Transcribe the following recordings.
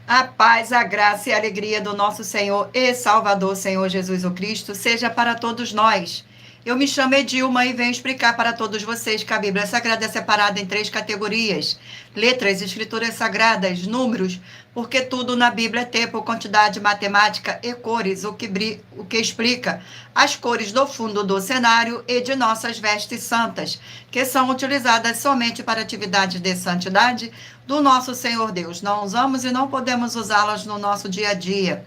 A paz, a graça e a alegria do nosso Senhor e Salvador, Senhor Jesus o Cristo, seja para todos nós. Eu me chamo Edilma e venho explicar para todos vocês que a Bíblia Sagrada é separada em 3 categorias: letras, escrituras sagradas, números, porque tudo na Bíblia é tempo, quantidade, matemática e cores, o que explica as cores do fundo do cenário e de nossas vestes santas, que são utilizadas somente para atividades de santidade do nosso Senhor Deus. Não usamos e não podemos usá-las no nosso dia a dia.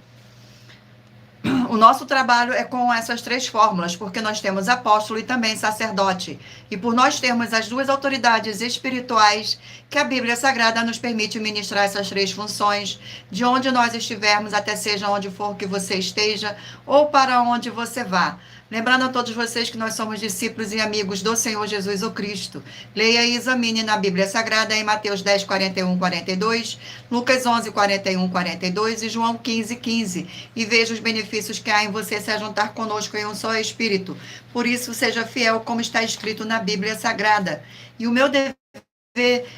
O nosso trabalho é com essas 3 fórmulas, porque nós temos apóstolo e também sacerdote. E por nós termos as 2 autoridades espirituais que a Bíblia Sagrada nos permite ministrar essas 3 funções, de onde nós estivermos, até seja onde for que você esteja, ou para onde você vá. Lembrando a todos vocês que nós somos discípulos e amigos do Senhor Jesus o Cristo. Leia e examine na Bíblia Sagrada em Mateus 10, 41, 42, Lucas 11, 41, 42 e João 15, 15. E veja os benefícios que há em você se ajuntar conosco em um só Espírito. Por isso, seja fiel como está escrito na Bíblia Sagrada. E o meu dever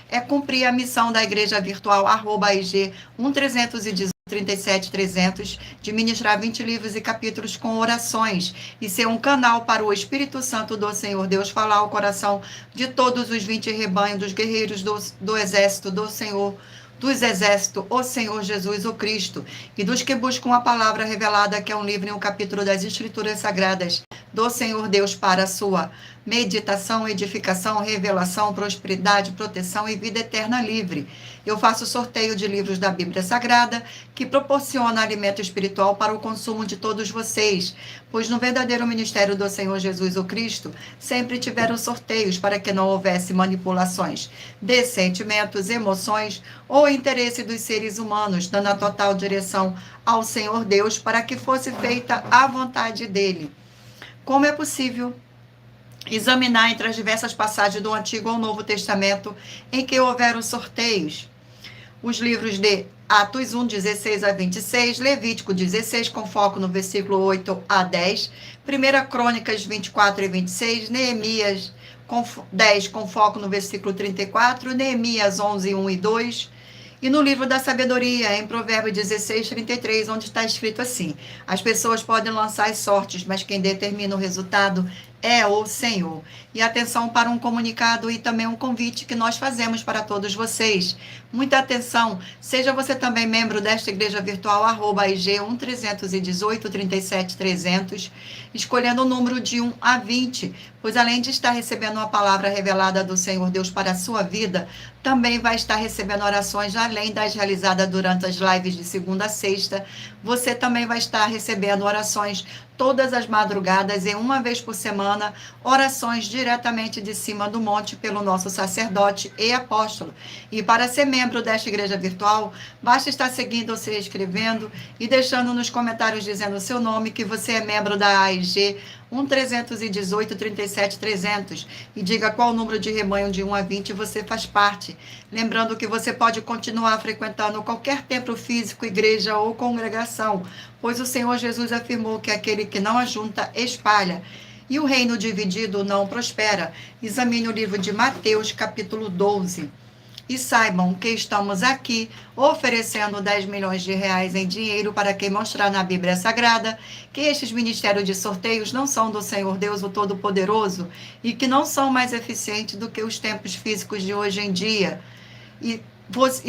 é cumprir a missão da Igreja Virtual @IG 1-318-37-300, de ministrar 20 livros e capítulos com orações e ser um canal para o Espírito Santo do Senhor Deus falar ao coração de todos os 20 rebanhos dos guerreiros do exército do Senhor, dos exércitos, o Senhor Jesus, o Cristo, e dos que buscam a palavra revelada, que é um livro e um capítulo das Escrituras Sagradas do Senhor Deus para a sua meditação, edificação, revelação, prosperidade, proteção e vida eterna livre. Eu faço sorteio de livros da Bíblia Sagrada, que proporciona alimento espiritual para o consumo de todos vocês, pois no verdadeiro ministério do Senhor Jesus o Cristo, sempre tiveram sorteios para que não houvesse manipulações de sentimentos, emoções ou interesse dos seres humanos, dando a total direção ao Senhor Deus para que fosse feita a vontade dele. Como é possível examinar entre as diversas passagens do Antigo ao Novo Testamento em que houveram sorteios? Os livros de Atos 1, 16 a 26, Levítico 16, com foco no versículo 8 a 10, 1 Crônicas 24 e 26, Neemias 10, com foco no versículo 34, Neemias 11, 1 e 2, e no livro da sabedoria, em Provérbios 16, 33, onde está escrito assim: as pessoas podem lançar as sortes, mas quem determina o resultado é o Senhor. E atenção para um comunicado e também um convite que nós fazemos para todos vocês. Muita atenção, seja você também membro desta igreja virtual, @IG 1-318-37-300, escolhendo o número de 1 a 20, pois além de estar recebendo uma palavra revelada do Senhor Deus para a sua vida, também vai estar recebendo orações além das realizadas durante as lives de segunda a sexta. Você também vai estar recebendo orações todas as madrugadas e uma vez por semana, orações diretamente de cima do monte pelo nosso sacerdote e apóstolo. E para ser membro desta igreja virtual, basta estar seguindo ou se inscrevendo e deixando nos comentários dizendo o seu nome, que você é membro da AIG 1-318-37-300, e diga qual número de rebanho de 1 a 20 você faz parte. Lembrando que você pode continuar frequentando qualquer templo físico, igreja ou congregação, pois o Senhor Jesus afirmou que aquele que não ajunta, espalha, e o reino dividido não prospera. Examine o livro de Mateus, capítulo 12. E saibam que estamos aqui oferecendo 10 milhões de reais em dinheiro para quem mostrar na Bíblia Sagrada que estes ministérios de sorteios não são do Senhor Deus, o Todo-Poderoso, e que não são mais eficientes do que os tempos físicos de hoje em dia. E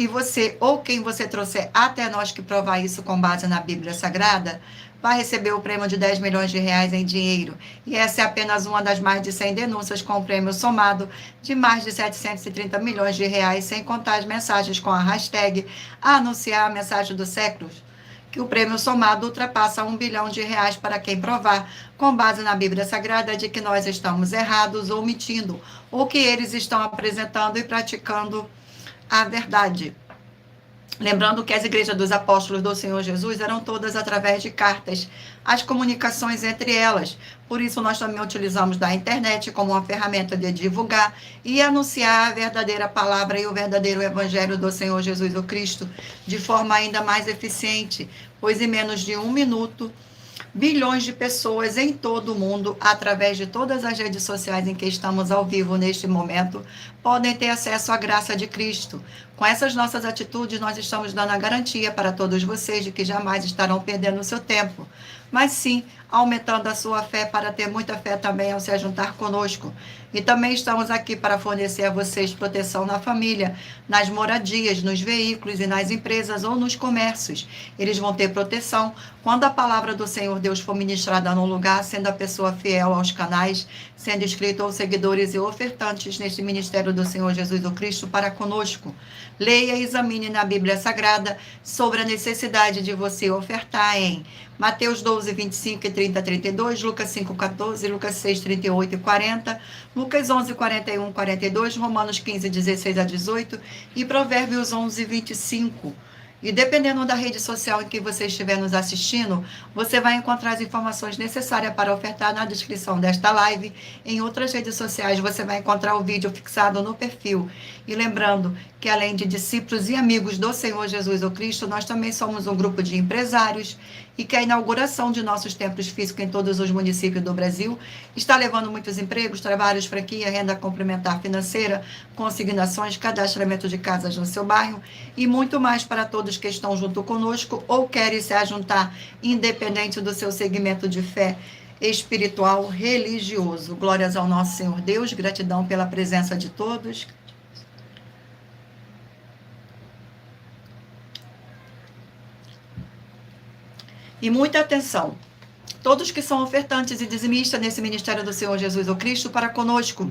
você, ou quem você trouxer até nós que provar isso com base na Bíblia Sagrada, vai receber o prêmio de 10 milhões de reais em dinheiro. E essa é apenas uma das mais de 100 denúncias com o prêmio somado de mais de 730 milhões de reais, sem contar as mensagens com a hashtag anunciar a mensagem do século, que o prêmio somado ultrapassa 1 bilhão de reais para quem provar, com base na Bíblia Sagrada, de que nós estamos errados ou mentindo, ou que eles estão apresentando e praticando a verdade. Lembrando que as igrejas dos apóstolos do Senhor Jesus eram todas através de cartas, as comunicações entre elas. Por isso, nós também utilizamos da internet como uma ferramenta de divulgar e anunciar a verdadeira palavra e o verdadeiro evangelho do Senhor Jesus o Cristo de forma ainda mais eficiente, pois em menos de 1 minuto bilhões de pessoas em todo o mundo, através de todas as redes sociais em que estamos ao vivo neste momento, podem ter acesso à graça de Cristo. Com essas nossas atitudes, nós estamos dando a garantia para todos vocês de que jamais estarão perdendo o seu tempo, mas sim aumentando a sua fé para ter muita fé também ao se juntar conosco. E também estamos aqui para fornecer a vocês proteção na família, nas moradias, nos veículos e nas empresas ou nos comércios. Eles vão ter proteção quando a palavra do Senhor Deus for ministrada num lugar, sendo a pessoa fiel aos canais, sendo inscrito aos seguidores e ofertantes neste ministério do Senhor Jesus o Cristo para conosco. Leia e examine na Bíblia Sagrada sobre a necessidade de você ofertar em Mateus 12, 25 e 30, 32, Lucas 5, 14, Lucas 6, 38 e 40, Lucas 11, 41, 42, Romanos 15, 16 a 18 e Provérbios 11, 25. E dependendo da rede social em que você estiver nos assistindo, você vai encontrar as informações necessárias para ofertar na descrição desta live. Em outras redes sociais, você vai encontrar o vídeo fixado no perfil. E lembrando que, além de discípulos e amigos do Senhor Jesus o Cristo, nós também somos um grupo de empresários e que a inauguração de nossos templos físicos em todos os municípios do Brasil está levando muitos empregos, trabalhos, franquia, renda complementar financeira, consignações, cadastramento de casas no seu bairro e muito mais para todos que estão junto conosco ou querem se ajuntar, independente do seu segmento de fé espiritual, religioso. Glórias ao nosso Senhor Deus, gratidão pela presença de todos. E muita atenção, todos que são ofertantes e dizimistas nesse ministério do Senhor Jesus o Cristo para conosco,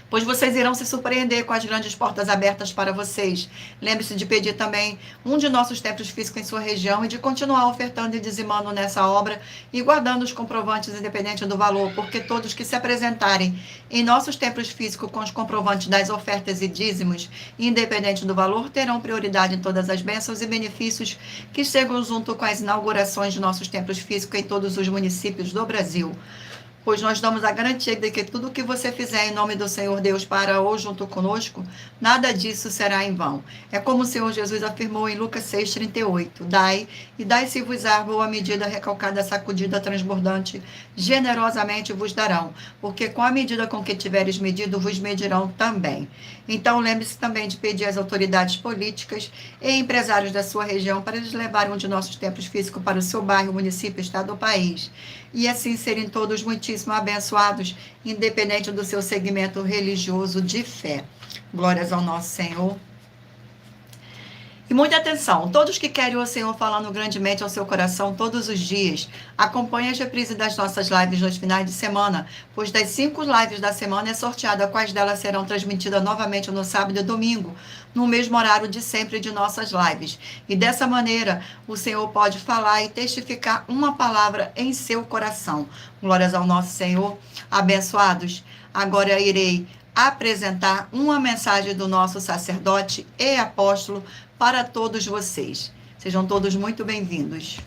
pois vocês irão se surpreender com as grandes portas abertas para vocês. Lembre-se de pedir também um de nossos templos físicos em sua região e de continuar ofertando e dizimando nessa obra e guardando os comprovantes independente do valor, porque todos que se apresentarem em nossos templos físicos com os comprovantes das ofertas e dízimos, independente do valor, terão prioridade em todas as bênçãos e benefícios que chegam junto com as inaugurações de nossos templos físicos em todos os municípios do Brasil. Pois nós damos a garantia de que tudo o que você fizer em nome do Senhor Deus para ou junto conosco, nada disso será em vão. É como o Senhor Jesus afirmou em Lucas 6,38. Dai, e dai-se-vos-á boa medida, recalcada, sacudida, transbordante, generosamente vos darão, porque com a medida com que tiveres medido, vos medirão também. Então, lembre-se também de pedir às autoridades políticas e empresários da sua região para eles levarem um de nossos templos físicos para o seu bairro, município, estado ou país. E assim serem todos muitíssimo abençoados, independente do seu segmento religioso de fé. Glórias ao nosso Senhor. E muita atenção, todos que querem o Senhor falando grandemente ao seu coração todos os dias, acompanhem as reprises das nossas lives nos finais de semana, pois das 5 lives da semana é sorteada quais delas serão transmitidas novamente no sábado e domingo, no mesmo horário de sempre de nossas lives. E dessa maneira, o Senhor pode falar e testificar uma palavra em seu coração. Glórias ao nosso Senhor. Abençoados, agora irei apresentar uma mensagem do nosso sacerdote e apóstolo para todos vocês. Sejam todos muito bem-vindos.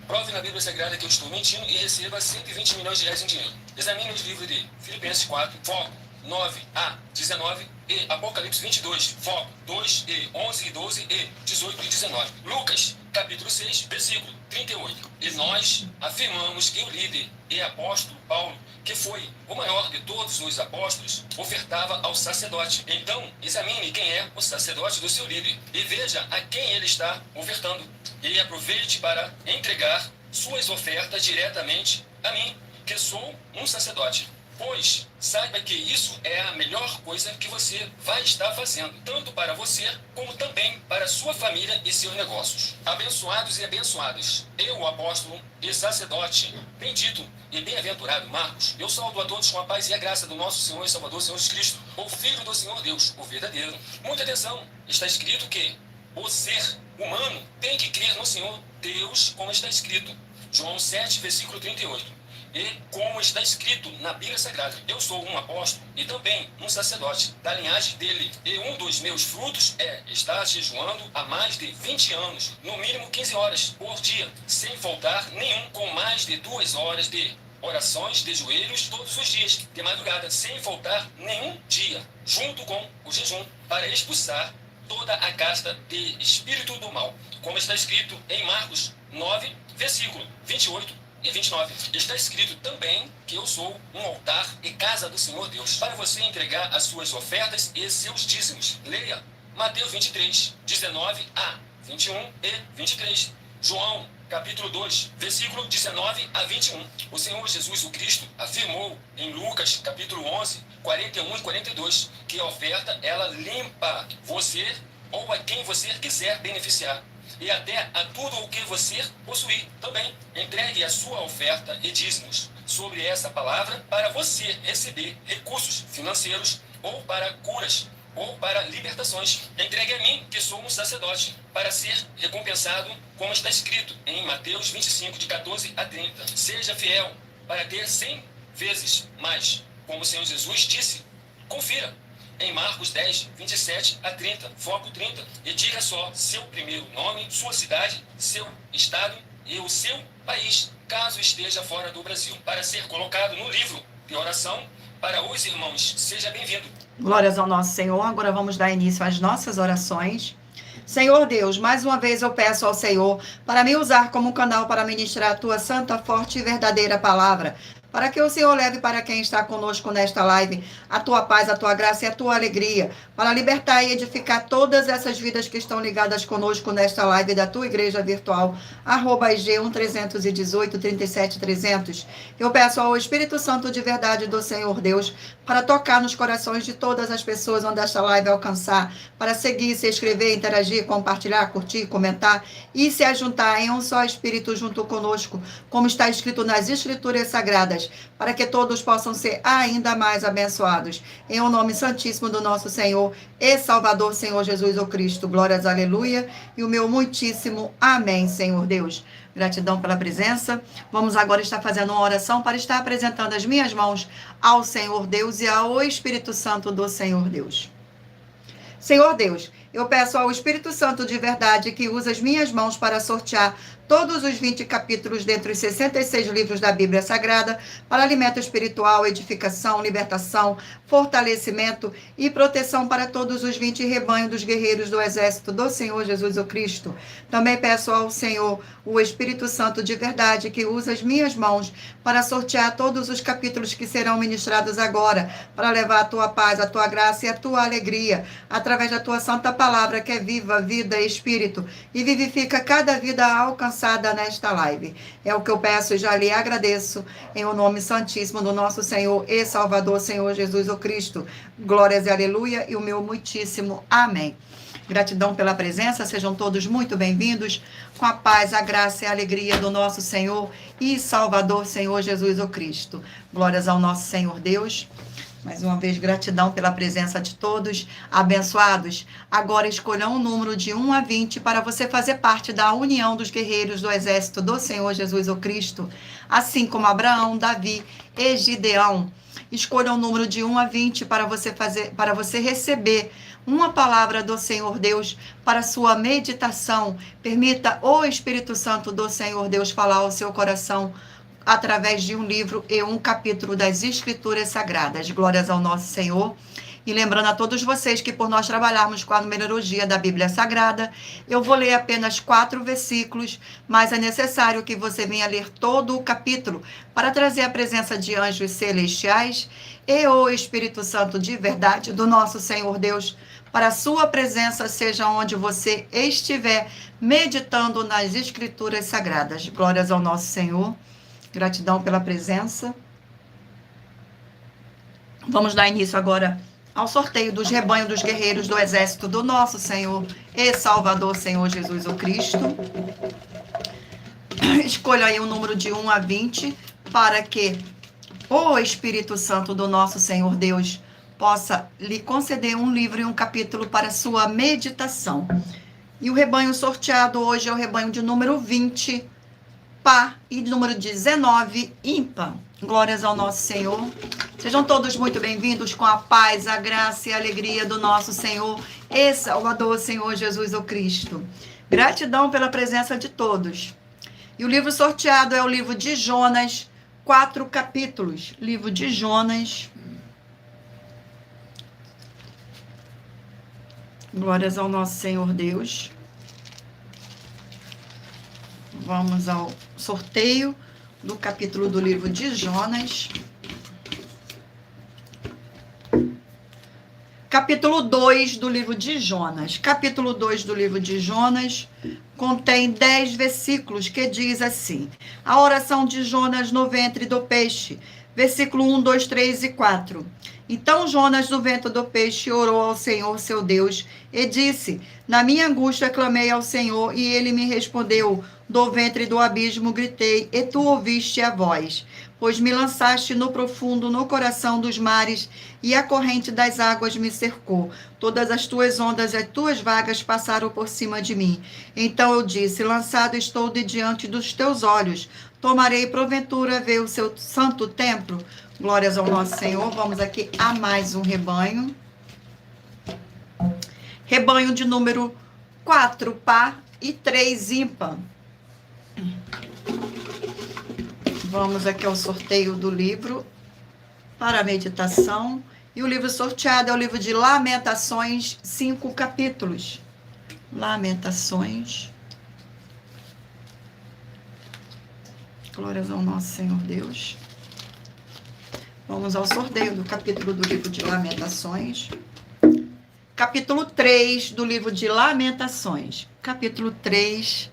Prove na Bíblia Sagrada que eu estou mentindo e receba 120 milhões de reais em dinheiro. Examine os livros de Filipenses 4, foco 9a 19 e Apocalipse 22, foco 2 e 11 e 12 e 18 e 19. Lucas, capítulo 6, versículo 38. E nós afirmamos que o líder e apóstolo Paulo, que foi o maior de todos os apóstolos, ofertava ao sacerdote. Então, examine quem é o sacerdote do seu líder e veja a quem ele está ofertando. E aproveite para entregar suas ofertas diretamente a mim, que sou um sacerdote. Pois saiba que isso é a melhor coisa que você vai estar fazendo, tanto para você, como também para sua família e seus negócios. Abençoados e abençoadas, eu, o apóstolo e sacerdote, bendito e bem-aventurado Marcos, eu saúdo a todos com a paz e a graça do nosso Senhor e Salvador, Senhor Jesus Cristo, o Filho do Senhor Deus, o verdadeiro. Muita atenção, está escrito que o ser humano tem que crer no Senhor Deus, como está escrito. João 7, versículo 38. E como está escrito na Bíblia Sagrada, eu sou um apóstolo e também um sacerdote da linhagem dele. E um dos meus frutos é estar jejuando há mais de 20 anos, no mínimo 15 horas por dia, sem faltar nenhum, com mais de 2 horas de orações de joelhos todos os dias, de madrugada, sem faltar nenhum dia, junto com o jejum, para expulsar toda a casta de espírito do mal, como está escrito em Marcos 9, versículo 28 e 29. Está escrito também que eu sou um altar e casa do Senhor Deus, para você entregar as suas ofertas e seus dízimos. Leia Mateus 23, 19 a 21 e 23. João, capítulo 2, versículo 19 a 21. O Senhor Jesus, o Cristo, afirmou em Lucas, capítulo 11, 41 e 42, que a oferta, ela limpa você ou a quem você quiser beneficiar. E até a tudo o que você possuir também. Entregue a sua oferta e dízimos sobre essa palavra para você receber recursos financeiros ou para curas ou para libertações. Entregue a mim, que sou um sacerdote, para ser recompensado, como está escrito em Mateus 25, de 14 a 30. Seja fiel para ter 100 vezes mais, como o Senhor Jesus disse. Confira em Marcos 10, 27 a 30, foco 30, e diga só seu primeiro nome, sua cidade, seu estado e o seu país, caso esteja fora do Brasil, para ser colocado no livro de oração para os irmãos. Seja bem-vindo. Glórias ao nosso Senhor. Agora vamos dar início às nossas orações. Senhor Deus, mais uma vez eu peço ao Senhor para me usar como canal para ministrar a tua santa, forte e verdadeira palavra, para que o Senhor leve para quem está conosco nesta live a tua paz, a tua graça e a tua alegria, para libertar e edificar todas essas vidas que estão ligadas conosco nesta live da tua igreja virtual, @IG1318-37300. Eu peço ao Espírito Santo de verdade do Senhor Deus para tocar nos corações de todas as pessoas onde esta live alcançar, para seguir, se inscrever, interagir, compartilhar, curtir, comentar e se ajuntar em um só Espírito junto conosco, como está escrito nas Escrituras Sagradas, para que todos possam ser ainda mais abençoados. Em o nome santíssimo do nosso Senhor e Salvador, Senhor Jesus o Cristo. Glórias, aleluia. E o meu muitíssimo amém, Senhor Deus. Gratidão pela presença. Vamos agora estar fazendo uma oração para estar apresentando as minhas mãos ao Senhor Deus e ao Espírito Santo do Senhor Deus. Senhor Deus, eu peço ao Espírito Santo de verdade que use as minhas mãos para sortear todos os 20 capítulos dentre os 66 livros da Bíblia Sagrada para alimento espiritual, edificação, libertação, fortalecimento e proteção para todos os 20 rebanhos dos guerreiros do exército do Senhor Jesus o Cristo. Também peço ao Senhor, o Espírito Santo de verdade, que use as minhas mãos para sortear todos os capítulos que serão ministrados agora, para levar a tua paz, a tua graça e a tua alegria, através da tua santa palavra, que é viva, vida e espírito, e vivifica cada vida alcançada nesta live. É o que eu peço e já lhe agradeço, em o nome santíssimo do nosso Senhor e Salvador, Senhor Jesus o Cristo. Glórias e aleluia, e o meu muitíssimo amém. Gratidão pela presença, sejam todos muito bem-vindos, com a paz, a graça e a alegria do nosso Senhor e Salvador, Senhor Jesus o Cristo. Glórias ao nosso Senhor Deus. Mais uma vez, gratidão pela presença de todos, abençoados. Agora escolham um número de 1 a 20 para você fazer parte da união dos guerreiros do exército do Senhor Jesus o Cristo, assim como Abraão, Davi e Gideão. Escolha um número de 1 a 20 para você receber uma palavra do Senhor Deus para sua meditação. Permita o Espírito Santo do Senhor Deus falar ao seu coração através de um livro e um capítulo das Escrituras Sagradas. Glórias ao nosso Senhor. E lembrando a todos vocês que por nós trabalharmos com a numerologia da Bíblia Sagrada, eu vou ler apenas 4 versículos, mas é necessário que você venha ler todo o capítulo para trazer a presença de anjos celestiais e o Espírito Santo de verdade do nosso Senhor Deus, para a sua presença seja onde você estiver meditando nas Escrituras Sagradas. Glórias ao nosso Senhor. Gratidão pela presença. Vamos dar início agora ao sorteio dos rebanhos dos guerreiros do exército do nosso Senhor e Salvador, Senhor Jesus o Cristo. Escolha aí um número de 1 a 20 para que o Espírito Santo do nosso Senhor Deus possa lhe conceder um livro e um capítulo para sua meditação. E o rebanho sorteado hoje é o rebanho de número 20, par, e número 19, ímpar. Glórias ao nosso Senhor. Sejam todos muito bem-vindos com a paz, a graça e a alegria do nosso Senhor e Salvador, Senhor Jesus o Cristo. Gratidão pela presença de todos. E o livro sorteado é o livro de Jonas, 4 capítulos. Livro de Jonas. Glórias ao nosso Senhor Deus. Vamos ao sorteio do capítulo do livro de Jonas. Capítulo 2 do livro de Jonas. Capítulo 2 do livro de Jonas contém 10 versículos que diz assim: a oração de Jonas no ventre do peixe. Versículo 1, 2, 3 e 4. Então Jonas, no ventre do peixe, orou ao Senhor, seu Deus, e disse: na minha angústia clamei ao Senhor, e ele me respondeu. Do ventre do abismo gritei, e tu ouviste a voz. Pois me lançaste no profundo, no coração dos mares, e a corrente das águas me cercou. Todas as tuas ondas e as tuas vagas passaram por cima de mim. Então eu disse: lançado estou de diante dos teus olhos. Tomarei porventura ver o seu santo templo? Glórias ao nosso Senhor. Vamos aqui a mais um rebanho. Rebanho de número 4 par e 3 ímpar. Vamos aqui ao sorteio do livro para a meditação. E o livro sorteado é o livro de Lamentações, 5 capítulos. Lamentações. Glórias ao nosso Senhor Deus. Vamos ao sorteio do capítulo do livro de Lamentações. Capítulo 3 do livro de Lamentações. Capítulo 3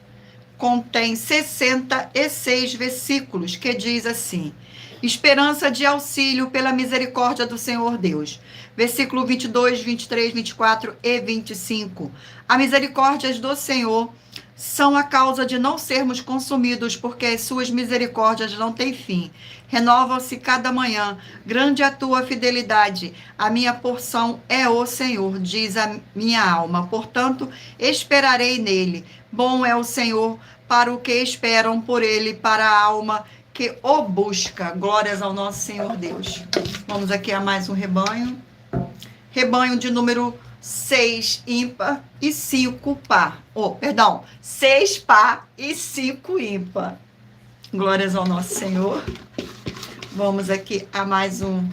contém 66 versículos, que diz assim: esperança de auxílio pela misericórdia do Senhor Deus. Versículo 22, 23, 24 e 25. A misericórdia do Senhor são a causa de não sermos consumidos, porque as suas misericórdias não têm fim. Renovam-se cada manhã. Grande é a tua fidelidade. A minha porção é o Senhor, diz a minha alma. Portanto, esperarei nele. Bom é o Senhor para o que esperam por ele, para a alma que o busca. Glórias ao nosso Senhor Deus. Vamos aqui a mais um rebanho. Rebanho de número 6 ímpar e 5 par. 6 par e 5 ímpar. Glórias ao nosso Senhor. Vamos aqui a mais um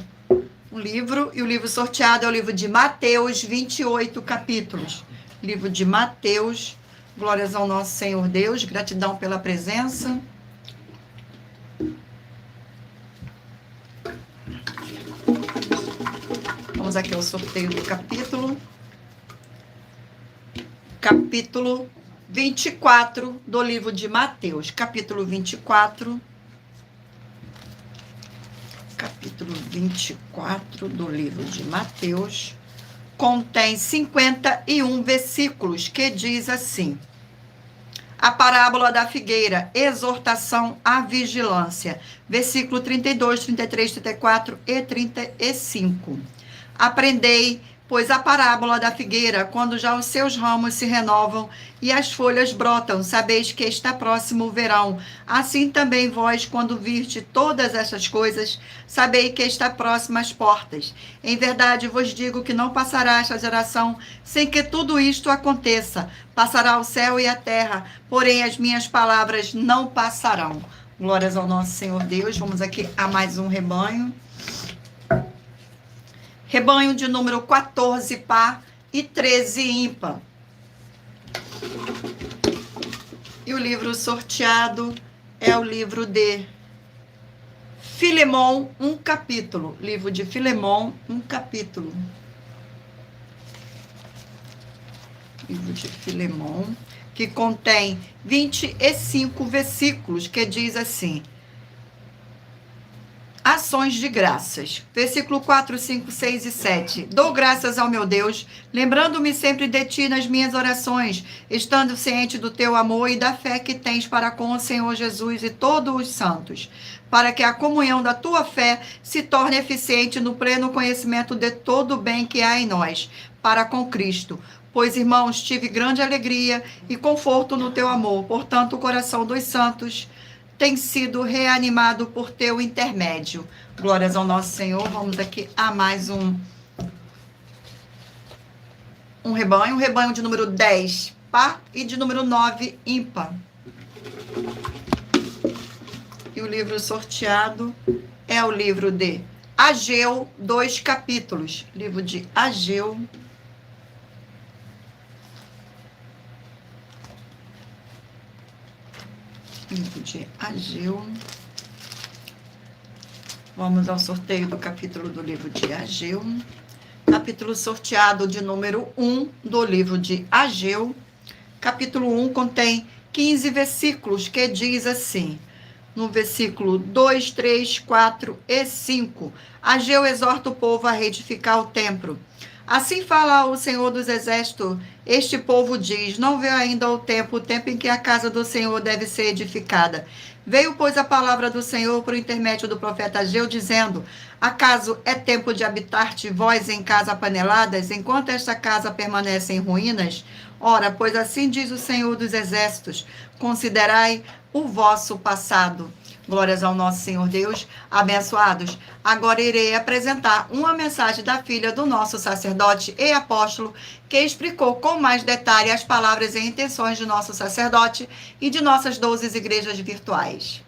livro. E o livro sorteado é o livro de Mateus, 28 capítulos. Livro de Mateus. Glórias ao nosso Senhor Deus. Gratidão pela presença. Vamos aqui ao sorteio do capítulo. Capítulo 24 do livro de Mateus. Capítulo 24. Capítulo 24 do livro de Mateus. Contém 51 versículos, que diz assim: a parábola da figueira, exortação à vigilância. Versículo 32, 33, 34 e 35. Aprendei, pois, a parábola da figueira, quando já os seus ramos se renovam e as folhas brotam, sabeis que está próximo o verão. Assim também vós, quando virde todas estas coisas, sabei que está próximo às portas. Em verdade vos digo que não passará esta geração sem que tudo isto aconteça. Passará o céu e a terra, porém as minhas palavras não passarão. Glórias ao nosso Senhor Deus. Vamos aqui a mais um rebanho. Rebanho de número 14 par e 13 ímpar. E o livro sorteado é o livro de Filemão, um capítulo. Livro de Filemão, um capítulo. Livro de Filemão, que contém 25 versículos, que diz assim: ações de graças. Versículo 4, 5, 6 e 7. Dou graças ao meu Deus, lembrando-me sempre de ti nas minhas orações, estando ciente do teu amor e da fé que tens para com o Senhor Jesus e todos os santos, para que a comunhão da tua fé se torne eficiente no pleno conhecimento de todo o bem que há em nós, para com Cristo. Pois, irmãos, tive grande alegria e conforto no teu amor. Portanto, o coração dos santos tem sido reanimado por teu intermédio. Glórias ao nosso Senhor. Vamos aqui a mais um rebanho de número 10 par e de número 9 ímpar. E o livro sorteado é o livro de Ageu, 2 capítulos. Livro de Ageu, Livro de Ageu. Vamos ao sorteio do capítulo do livro de Ageu. Capítulo sorteado de número 1 do livro de Ageu. Capítulo 1 contém 15 versículos, que diz assim, no versículo 2, 3, 4 e 5, Ageu exorta o povo a reedificar o templo. Assim fala o Senhor dos Exércitos, este povo diz, não veio ainda o tempo em que a casa do Senhor deve ser edificada. Veio, pois, a palavra do Senhor por intermédio do profeta Ageu, dizendo, acaso é tempo de habitar-te vós em casa paneladas, enquanto esta casa permanece em ruínas? Ora, pois assim diz o Senhor dos Exércitos, considerai o vosso passado. Glórias ao nosso Senhor Deus, abençoados. Agora irei apresentar uma mensagem da filha do nosso sacerdote e apóstolo, que explicou com mais detalhe as palavras e intenções de nosso sacerdote e de nossas 12 igrejas virtuais.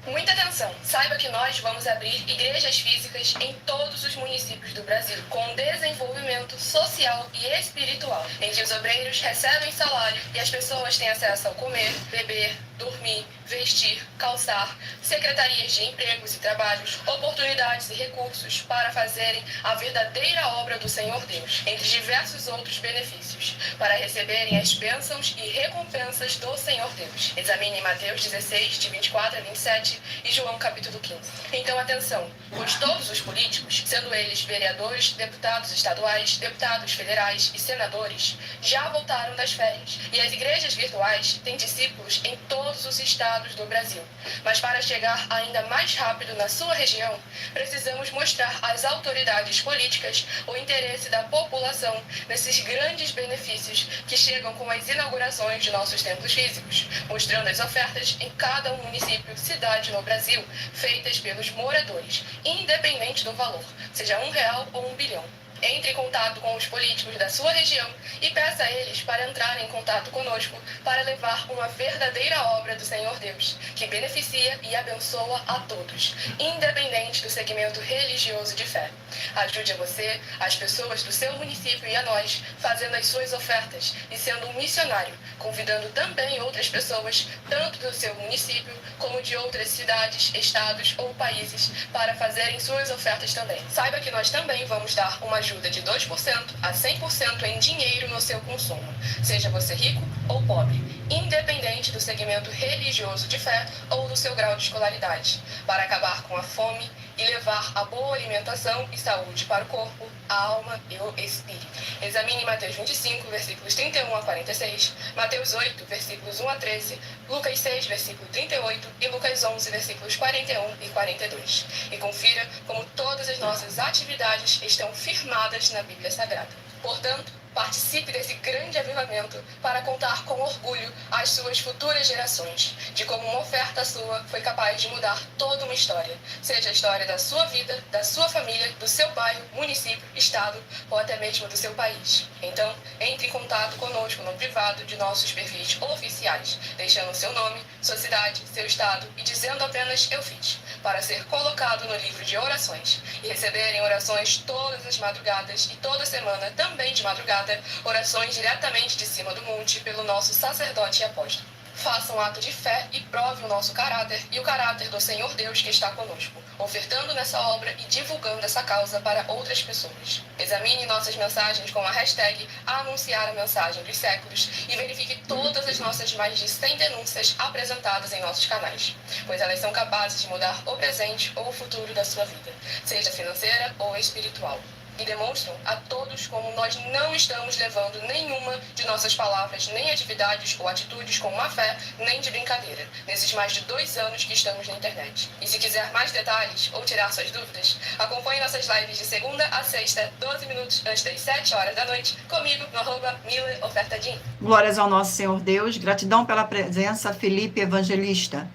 Muita atenção! Saiba que nós vamos abrir igrejas físicas em todos os municípios do Brasil, com desenvolvimento social e espiritual, em que os obreiros recebem salário e as pessoas têm acesso ao comer, beber, dormir, vestir, calçar, secretarias de empregos e trabalhos, oportunidades e recursos para fazerem a verdadeira obra do Senhor Deus, entre diversos outros benefícios, para receberem as bênçãos e recompensas do Senhor Deus. Examine Mateus 16, de 24 a 27 e João capítulo 15. Então atenção, pois todos os políticos, sendo eles vereadores, deputados estaduais, deputados federais e senadores, já voltaram das férias, e as igrejas virtuais têm discípulos em todos os estados do Brasil. Mas para chegar ainda mais rápido na sua região, precisamos mostrar às autoridades políticas o interesse da população nesses grandes benefícios que chegam com as inaugurações de nossos templos físicos, mostrando as ofertas em cada município, cidade no Brasil, feitas pelos moradores, independente do valor, seja R$1 ou 1 bilhão. Entre em contato com os políticos da sua região e peça a eles para entrarem em contato conosco para levar uma verdadeira obra do Senhor Deus, que beneficia e abençoa a todos, independente do segmento religioso de fé. Ajude a você, as pessoas do seu município e a nós, fazendo as suas ofertas e sendo um missionário, convidando também outras pessoas, tanto do seu município como de outras cidades, estados ou países, para fazerem suas ofertas também. Saiba que nós também vamos dar uma ajuda de 2% a 100% em dinheiro no seu consumo, seja você rico ou pobre, independente do segmento religioso de fé ou do seu grau de escolaridade, para acabar com a fome e levar a boa alimentação e saúde para o corpo, a alma e o espírito. Examine Mateus 25, versículos 31 a 46, Mateus 8, versículos 1 a 13, Lucas 6, versículo 38 e Lucas 11, versículos 41 e 42. E confira como todas as nossas atividades estão firmadas na Bíblia Sagrada. Portanto, participe desse grande avivamento para contar com orgulho às suas futuras gerações, de como uma oferta sua foi capaz de mudar toda uma história, seja a história da sua vida, da sua família, do seu bairro, município, estado ou até mesmo do seu país. Então, entre em contato conosco no privado de nossos perfis oficiais, deixando seu nome, sua cidade, seu estado e dizendo apenas "eu fiz", para ser colocado no livro de orações e receberem orações todas as madrugadas e toda semana também de madrugada, orações diretamente de cima do monte pelo nosso sacerdote e apóstolo. Faça um ato de fé e prove o nosso caráter e o caráter do Senhor Deus que está conosco, ofertando nessa obra e divulgando essa causa para outras pessoas. Examine nossas mensagens com a hashtag Anunciar a Mensagem dos Séculos e verifique todas as nossas mais de 100 denúncias apresentadas em nossos canais, pois elas são capazes de mudar o presente ou o futuro da sua vida, seja financeira ou espiritual. E demonstram a todos como nós não estamos levando nenhuma de nossas palavras, nem atividades ou atitudes com má fé, nem de brincadeira, nesses mais de 2 anos que estamos na internet. E se quiser mais detalhes ou tirar suas dúvidas, acompanhe nossas lives de segunda a sexta, 12 minutos antes das 7 horas da noite, comigo no @MileOfertaDin. Glórias ao nosso Senhor Deus, gratidão pela presença, Felipe Evangelista.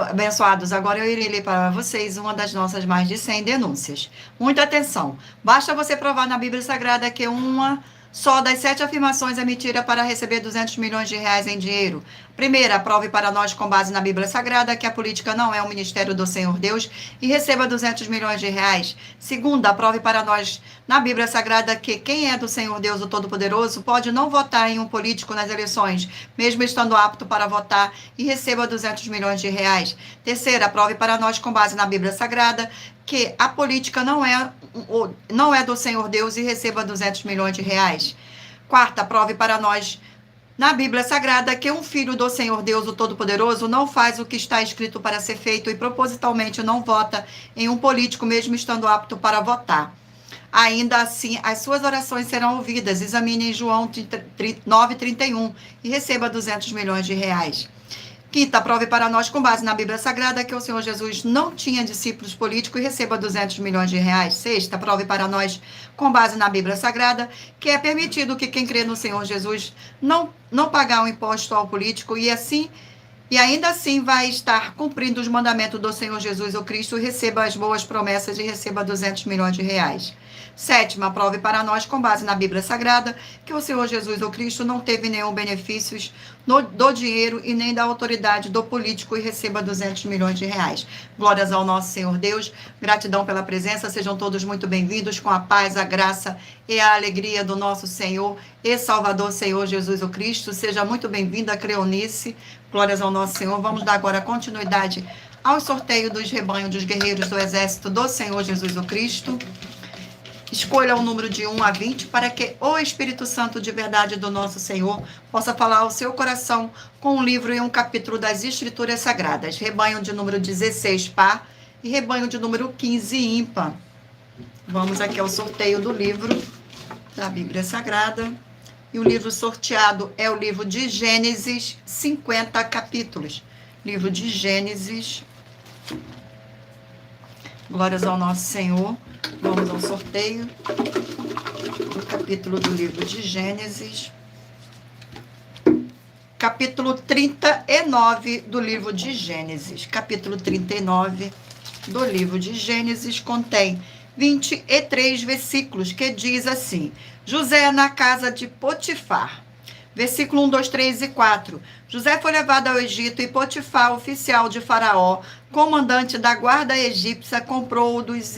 Abençoados, agora eu irei ler para vocês uma das nossas mais de 100 denúncias. Muita atenção, basta você provar na Bíblia Sagrada que uma Só das 7 afirmações é mentira para receber 200 milhões de reais em dinheiro. Primeira, prove para nós, com base na Bíblia Sagrada, que a política não é um ministério do Senhor Deus e receba 200 milhões de reais. Segunda, prove para nós, na Bíblia Sagrada, que quem é do Senhor Deus, o Todo-Poderoso, pode não votar em um político nas eleições, mesmo estando apto para votar, e receba 200 milhões de reais. Terceira, prove para nós, com base na Bíblia Sagrada, que a política não é do Senhor Deus e receba 200 milhões de reais. Quarta, prove para nós, na Bíblia Sagrada, que um filho do Senhor Deus, o Todo-Poderoso, não faz o que está escrito para ser feito e propositalmente não vota em um político, mesmo estando apto para votar. Ainda assim, as suas orações serão ouvidas. Examine em João 9,31 e receba 200 milhões de reais. Quinta, prove para nós, com base na Bíblia Sagrada, que o Senhor Jesus não tinha discípulos políticos e receba 200 milhões de reais. Sexta, prove para nós, com base na Bíblia Sagrada, que é permitido que quem crê no Senhor Jesus não pagar um imposto ao político e ainda assim vai estar cumprindo os mandamentos do Senhor Jesus, o Cristo, e receba as boas promessas e receba 200 milhões de reais. Sétima, prove para nós, com base na Bíblia Sagrada, que o Senhor Jesus, o Cristo, não teve nenhum benefício do dinheiro e nem da autoridade do político e receba 200 milhões de reais. Glórias ao nosso Senhor Deus, gratidão pela presença, sejam todos muito bem-vindos, com a paz, a graça e a alegria do nosso Senhor e Salvador, Senhor Jesus, o Cristo. Seja muito bem-vinda, Creonice, glórias ao nosso Senhor. Vamos dar agora continuidade ao sorteio dos rebanhos dos guerreiros do exército do Senhor Jesus, o Cristo. Escolha o número de 1 a 20 para que o Espírito Santo de verdade do nosso Senhor possa falar ao seu coração com um livro e um capítulo das Escrituras Sagradas. Rebanho de número 16 par e rebanho de número 15 ímpar. Vamos aqui ao sorteio do livro da Bíblia Sagrada. E o livro sorteado é o livro de Gênesis, 50 capítulos. Livro de Gênesis. Glórias ao nosso Senhor. Vamos ao sorteio do capítulo do livro de Gênesis. Capítulo 39 do livro de Gênesis. Capítulo 39 do livro de Gênesis contém 23 versículos, que diz assim: José na casa de Potifar. Versículo 1, 2, 3 e 4. José foi levado ao Egito e Potifar, oficial de Faraó, comandante da guarda egípcia, comprou-o dos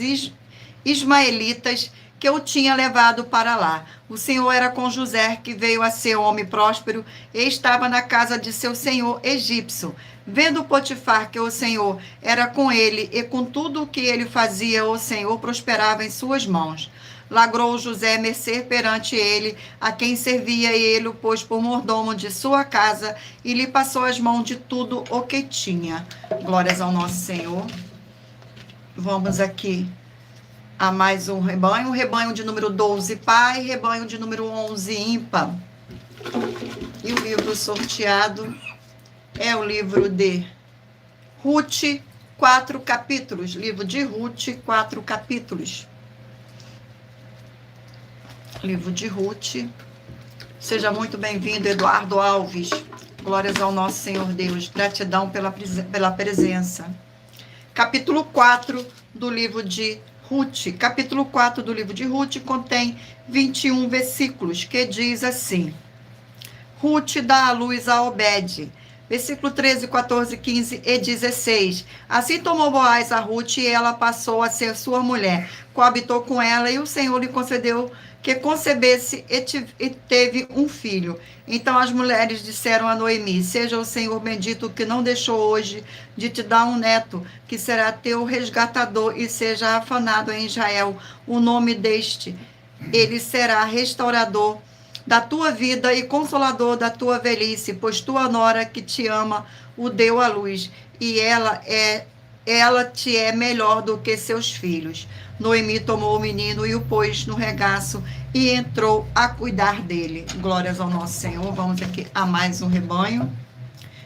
ismaelitas que o tinha levado para lá. O Senhor era com José, que veio a ser homem próspero, e estava na casa de seu senhor egípcio. Vendo Potifar que o Senhor era com ele, e com tudo o que ele fazia, o Senhor prosperava em suas mãos. Lagrou José mercê perante ele, a quem servia, e ele o pôs por mordomo de sua casa, e lhe passou as mãos de tudo o que tinha. Glórias ao nosso Senhor. Vamos aqui a mais um rebanho, o rebanho de número 12 par e rebanho de número 11 ímpar. E o livro sorteado é o livro de Ruth, 4 capítulos. Livro de Ruth, 4 capítulos. Livro de Ruth. Seja muito bem-vindo, Eduardo Alves. Glórias ao nosso Senhor Deus. Gratidão pela presença. Capítulo 4 do livro de Ruth. Capítulo 4 do livro de Ruth contém 21 versículos, que diz assim: Ruth dá à luz a Obed. Versículo 13, 14, 15 e 16. Assim tomou Boaz a Ruth e ela passou a ser sua mulher. Coabitou com ela e o Senhor lhe concedeu que concebesse e teve um filho. Então as mulheres disseram a Noemi: seja o Senhor bendito que não deixou hoje de te dar um neto, que será teu resgatador, e seja afanado em Israel o nome deste. Ele será restaurador da tua vida e consolador da tua velhice, pois tua nora que te ama o deu à luz, e ela te é melhor do que seus filhos. Noemi tomou o menino e o pôs no regaço e entrou a cuidar dele. Glórias ao nosso Senhor. Vamos aqui a mais um rebanho.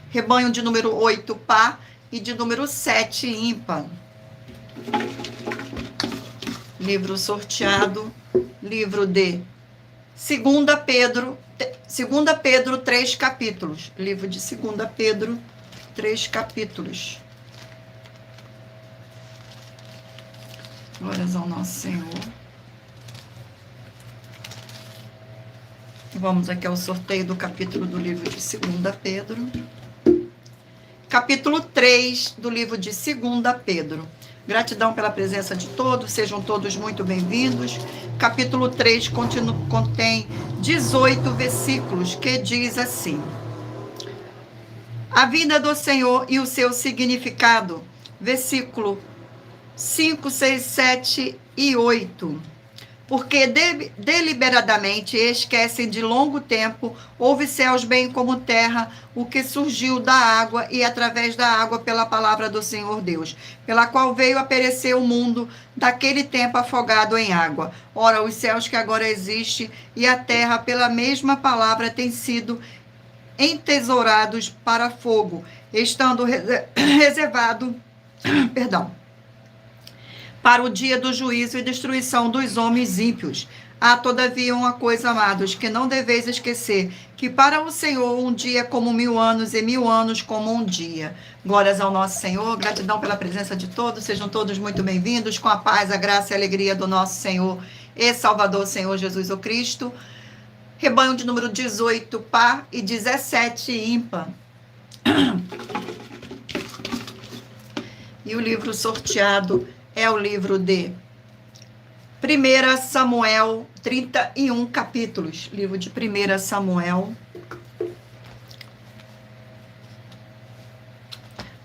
Rebanho de número 8 par e de número 7 ímpar. Livro sorteado. Livro de 2 Pedro, 3 capítulos. Livro de 2 Pedro, 3 capítulos. Glórias ao nosso Senhor. Vamos aqui ao sorteio do capítulo do livro de 2 Pedro. Capítulo 3 do livro de 2 Pedro. Gratidão pela presença de todos, sejam todos muito bem-vindos. Capítulo 3 contém 18 versículos, que diz assim: a vinda do Senhor e o seu significado. Versículo 5, 6, 7 e 8. Porque deliberadamente esquecem de longo tempo, houve céus bem como terra, o que surgiu da água e através da água pela palavra do Senhor Deus, pela qual veio a perecer o mundo daquele tempo afogado em água. Ora, os céus que agora existem e a terra pela mesma palavra têm sido entesourados para fogo, estando reservado, para o dia do juízo e destruição dos homens ímpios. Há, todavia, uma coisa, amados, que não deveis esquecer, que para o Senhor um dia é como 1000 anos e 1000 anos como um dia. Glórias ao nosso Senhor, gratidão pela presença de todos, sejam todos muito bem-vindos, com a paz, a graça e a alegria do nosso Senhor e Salvador, Senhor Jesus o Cristo. Rebanho de número 18, par, e 17, ímpar. E o livro sorteado é o livro de 1 Samuel, 31 capítulos. Livro de 1 Samuel.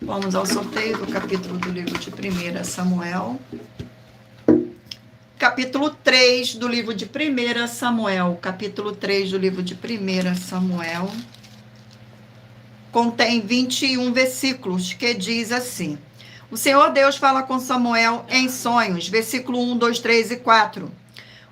Vamos ao sorteio do capítulo do livro de 1 Samuel. Capítulo 3 do livro de 1 Samuel. Capítulo 3 do livro de 1 Samuel. Contém 21 versículos, que diz assim: o Senhor Deus fala com Samuel em sonhos, versículo 1, 2, 3 e 4.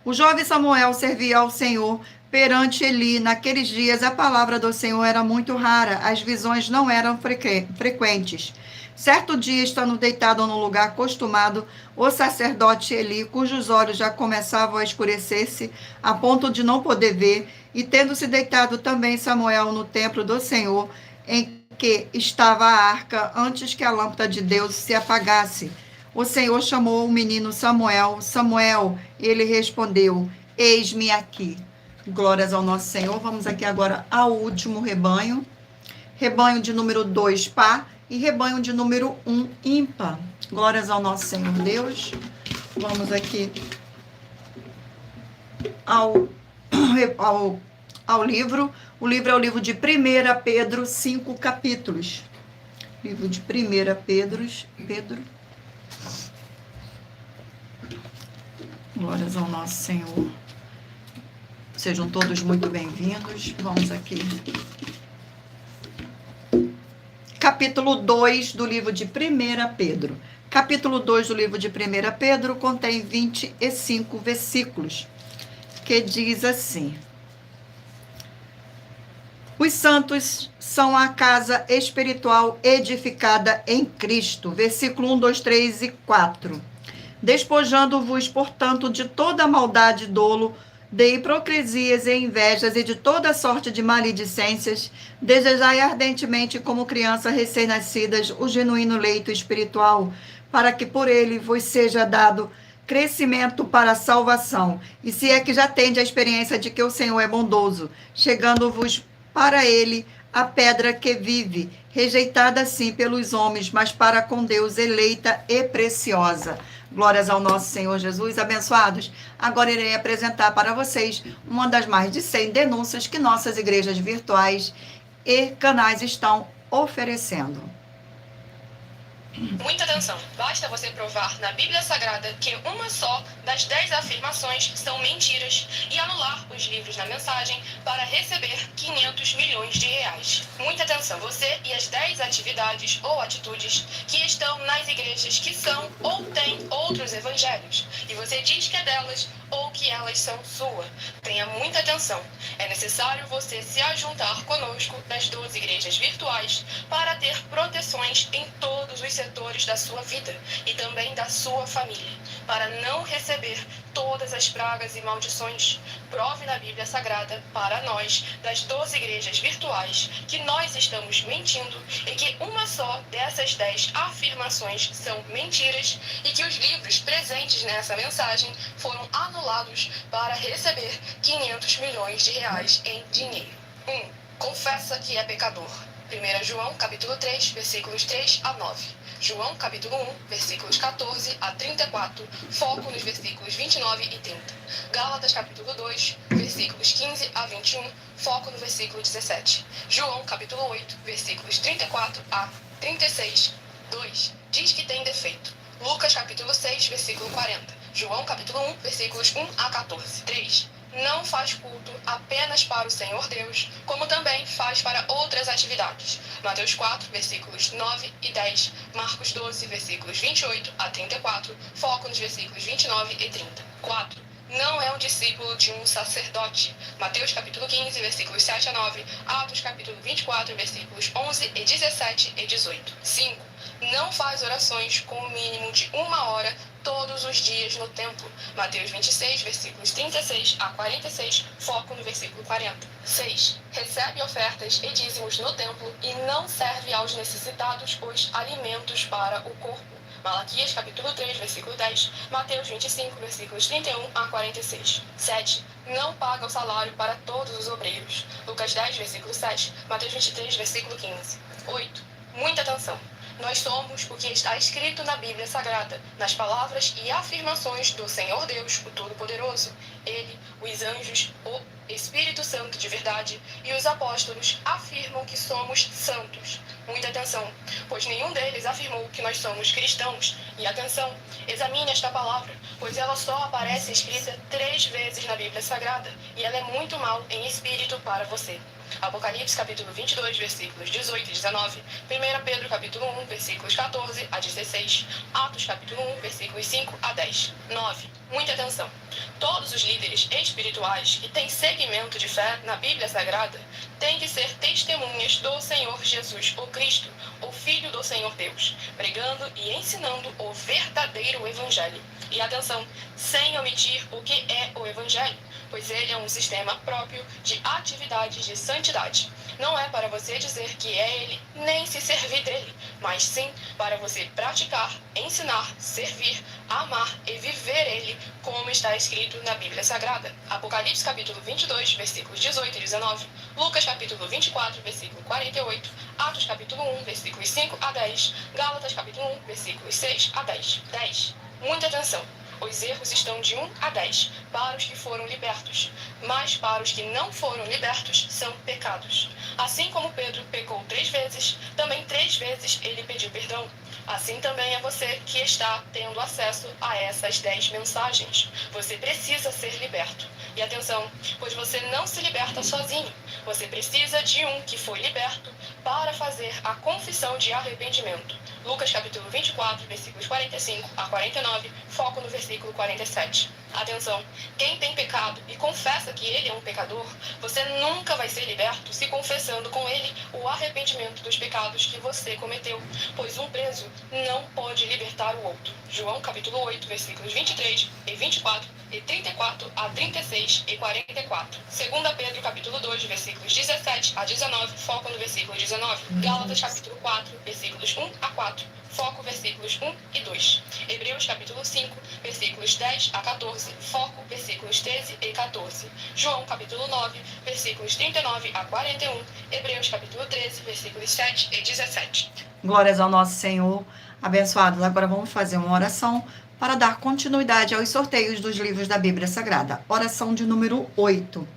O jovem Samuel servia ao Senhor perante Eli. Naqueles dias, a palavra do Senhor era muito rara, as visões não eram frequentes. Certo dia, estando deitado no lugar acostumado, o sacerdote Eli, cujos olhos já começavam a escurecer-se, a ponto de não poder ver, e tendo-se deitado também Samuel no templo do Senhor, em que estava a arca, antes que a lâmpada de Deus se apagasse. O Senhor chamou o menino Samuel. Samuel, ele respondeu: eis-me aqui. Glórias ao nosso Senhor. Vamos aqui agora ao último rebanho. Rebanho de número 2, par, e rebanho de número 1, ímpar. Glórias ao nosso Senhor Deus. Vamos aqui ao livro. O livro é o livro de 1 Pedro, 5 capítulos. Livro de 1 Pedro. Glórias ao nosso Senhor. Sejam todos muito bem-vindos. Vamos aqui. Capítulo 2 do livro de 1 Pedro. Capítulo 2 do livro de 1 Pedro contém 25 versículos, que diz assim: os santos são a casa espiritual edificada em Cristo. Versículo 1, 2, 3 e 4. Despojando-vos, portanto, de toda maldade e dolo, de hipocrisias e invejas e de toda sorte de maledicências, desejai ardentemente, como crianças recém-nascidas, o genuíno leite espiritual, para que por ele vos seja dado crescimento para a salvação. E se é que já tende a experiência de que o Senhor é bondoso, chegando-vos para ele a pedra que vive, rejeitada sim pelos homens, mas para com Deus eleita e preciosa. Glórias ao nosso Senhor Jesus. Abençoados, agora irei apresentar para vocês uma das mais de 100 denúncias que nossas igrejas virtuais e canais estão oferecendo. Muita atenção. Basta você provar na Bíblia Sagrada que uma só das 10 afirmações são mentiras e anular os livros na mensagem para receber 500 milhões de reais. Muita atenção. Você e as 10 atividades ou atitudes que estão nas igrejas que são ou têm outros evangelhos. E você diz que é delas ou que elas são sua. Tenha muita atenção. É necessário você se ajuntar conosco nas 12 igrejas virtuais para ter proteções em todos os setores da sua vida e também da sua família, para não receber todas as pragas e maldições. Prove na Bíblia Sagrada para nós, das 12 igrejas virtuais, que nós estamos mentindo e que uma só dessas 10 afirmações são mentiras e que os livros presentes nessa mensagem foram anulados para receber 500 milhões de reais em dinheiro. 1. Confessa que é pecador. 1 João, capítulo 3, versículos 3 a 9. João, capítulo 1, versículos 14 a 34, foco nos versículos 29 e 30. Gálatas, capítulo 2, versículos 15 a 21, foco no versículo 17. João, capítulo 8, versículos 34 a 36, 2. Diz que tem defeito. Lucas, capítulo 6, versículo 40. João, capítulo 1, versículos 1 a 14. 3. Não faz culto apenas para o Senhor Deus, como também faz para outras atividades. Mateus 4, versículos 9 e 10, Marcos 12, versículos 28 a 34, foco nos versículos 29 e 30. 4. Não é um discípulo de um sacerdote. Mateus capítulo 15, versículos 7 a 9, Atos capítulo 24, versículos 11 e 17 e 18. 5. Não faz orações com o mínimo de 1 hora todos os dias no templo. Mateus 26, versículos 36 a 46, foco no versículo 40. 6. Recebe ofertas e dízimos no templo e não serve aos necessitados os alimentos para o corpo. Malaquias capítulo 3, versículo 10, Mateus 25, versículos 31 a 46. 7. Não paga o salário para todos os obreiros. Lucas 10, versículo 7, Mateus 23, versículo 15. 8. Muita atenção. Nós somos o que está escrito na Bíblia Sagrada, nas palavras e afirmações do Senhor Deus, o Todo-Poderoso. Ele, os anjos, o Espírito Santo de verdade e os apóstolos afirmam que somos santos. Muita atenção, pois nenhum deles afirmou que nós somos cristãos. E atenção, examine esta palavra, pois ela só aparece escrita 3 vezes na Bíblia Sagrada e ela é muito mal em espírito para você. Apocalipse capítulo 22, versículos 18 e 19, 1 Pedro capítulo 1, versículos 14 a 16, Atos capítulo 1, versículos 5 a 10. 9. Muita atenção. Todos os líderes espirituais que têm segmento de fé na Bíblia Sagrada têm que ser testemunhas do Senhor Jesus, o Cristo, o Filho do Senhor Deus, pregando e ensinando o verdadeiro Evangelho. E atenção, sem omitir o que é o Evangelho, pois ele é um sistema próprio de atividades de santidade. Não é para você dizer que é ele, nem se servir dele, mas sim para você praticar, ensinar, servir, amar e viver ele, como está escrito na Bíblia Sagrada. Apocalipse capítulo 22, versículos 18 e 19, Lucas capítulo 24, versículo 48, Atos capítulo 1, versículos 5 a 10, Gálatas capítulo 1, versículos 6 a 10. 10. Muita atenção. Os erros estão de 1 a 10 para os que foram libertos, mas para os que não foram libertos são pecados. Assim como Pedro pecou 3 vezes, também 3 vezes ele pediu perdão. Assim também é você que está tendo acesso a essas 10 mensagens. Você precisa ser liberto. E atenção, pois você não se liberta sozinho. Você precisa de um que foi liberto para fazer a confissão de arrependimento. Lucas capítulo 24, versículos 45 a 49, foco no versículo 47. Atenção, quem tem pecado e confessa que ele é um pecador, você nunca vai ser liberto se confessando com ele o arrependimento dos pecados que você cometeu, pois um preso não pode libertar o outro. João capítulo 8, versículos 23 e 24 e 34 a 36 e 44. 2 Pedro capítulo 2, versículos 17 a 19, foco no versículo 19. Gálatas capítulo 4, versículos 1 a 4, foco versículos 1 e 2. Hebreus capítulo 5, versículos 10 a 14, foco versículos 13 e 14. João capítulo 9, versículos 39 a 41. Hebreus capítulo 13, versículos 7 e 17. Glórias ao nosso Senhor. Abençoados. Agora vamos fazer uma oração para dar continuidade aos sorteios dos livros da Bíblia Sagrada. Oração de número 8.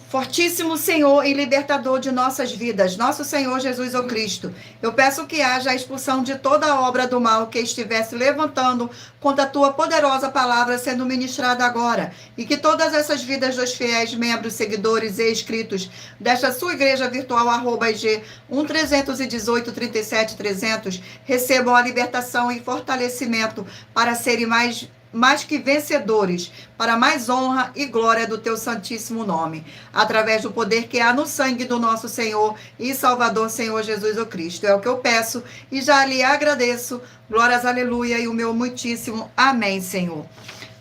Fortíssimo Senhor e libertador de nossas vidas, nosso Senhor Jesus o Cristo, eu peço que haja a expulsão de toda a obra do mal que estivesse levantando contra a tua poderosa palavra sendo ministrada agora, e que todas essas vidas dos fiéis, membros, seguidores e inscritos desta sua igreja virtual @IG 1318 37 300 recebam a libertação e fortalecimento para serem mais que vencedores, para mais honra e glória do teu santíssimo nome, através do poder que há no sangue do nosso Senhor e Salvador, Senhor Jesus o Cristo. É o que eu peço e já lhe agradeço. Glórias, aleluia, e o meu muitíssimo amém, Senhor.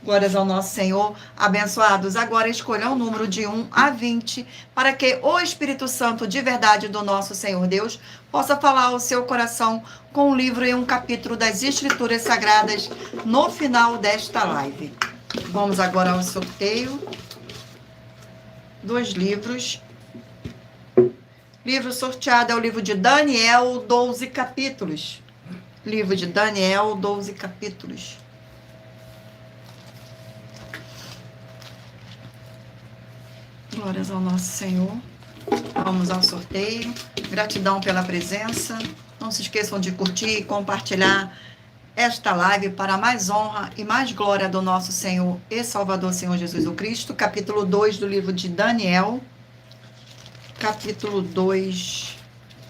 Glórias ao nosso Senhor. Abençoados, agora escolha o número de 1 a 20, para que o Espírito Santo de verdade do nosso Senhor Deus possa falar ao seu coração com um livro e um capítulo das Escrituras Sagradas no final desta live. Vamos agora ao sorteio dos livros. Livro sorteado é o livro de Daniel, 12 capítulos. Livro de Daniel, 12 capítulos. Glórias ao nosso Senhor. Vamos ao sorteio. Gratidão pela presença. Não se esqueçam de curtir e compartilhar esta live para mais honra e mais glória do nosso Senhor e Salvador, Senhor Jesus o Cristo. Capítulo 2 do livro de Daniel. Capítulo 2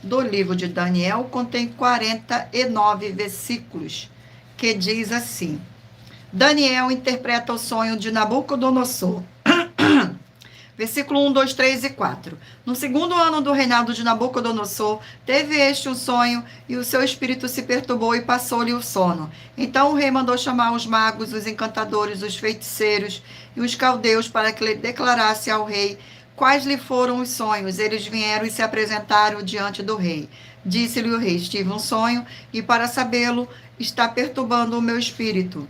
do livro de Daniel contém 49 versículos, que diz assim: Daniel interpreta o sonho de Nabucodonosor. Versículo 1, 2, 3 e 4. No segundo ano do reinado de Nabucodonosor, teve este um sonho, e o seu espírito se perturbou e passou-lhe o sono. Então o rei mandou chamar os magos, os encantadores, os feiticeiros e os caldeus para que lhe declarasse ao rei quais lhe foram os sonhos. Eles vieram e se apresentaram diante do rei. Disse-lhe o rei: tive um sonho, e para sabê-lo está perturbando o meu espírito.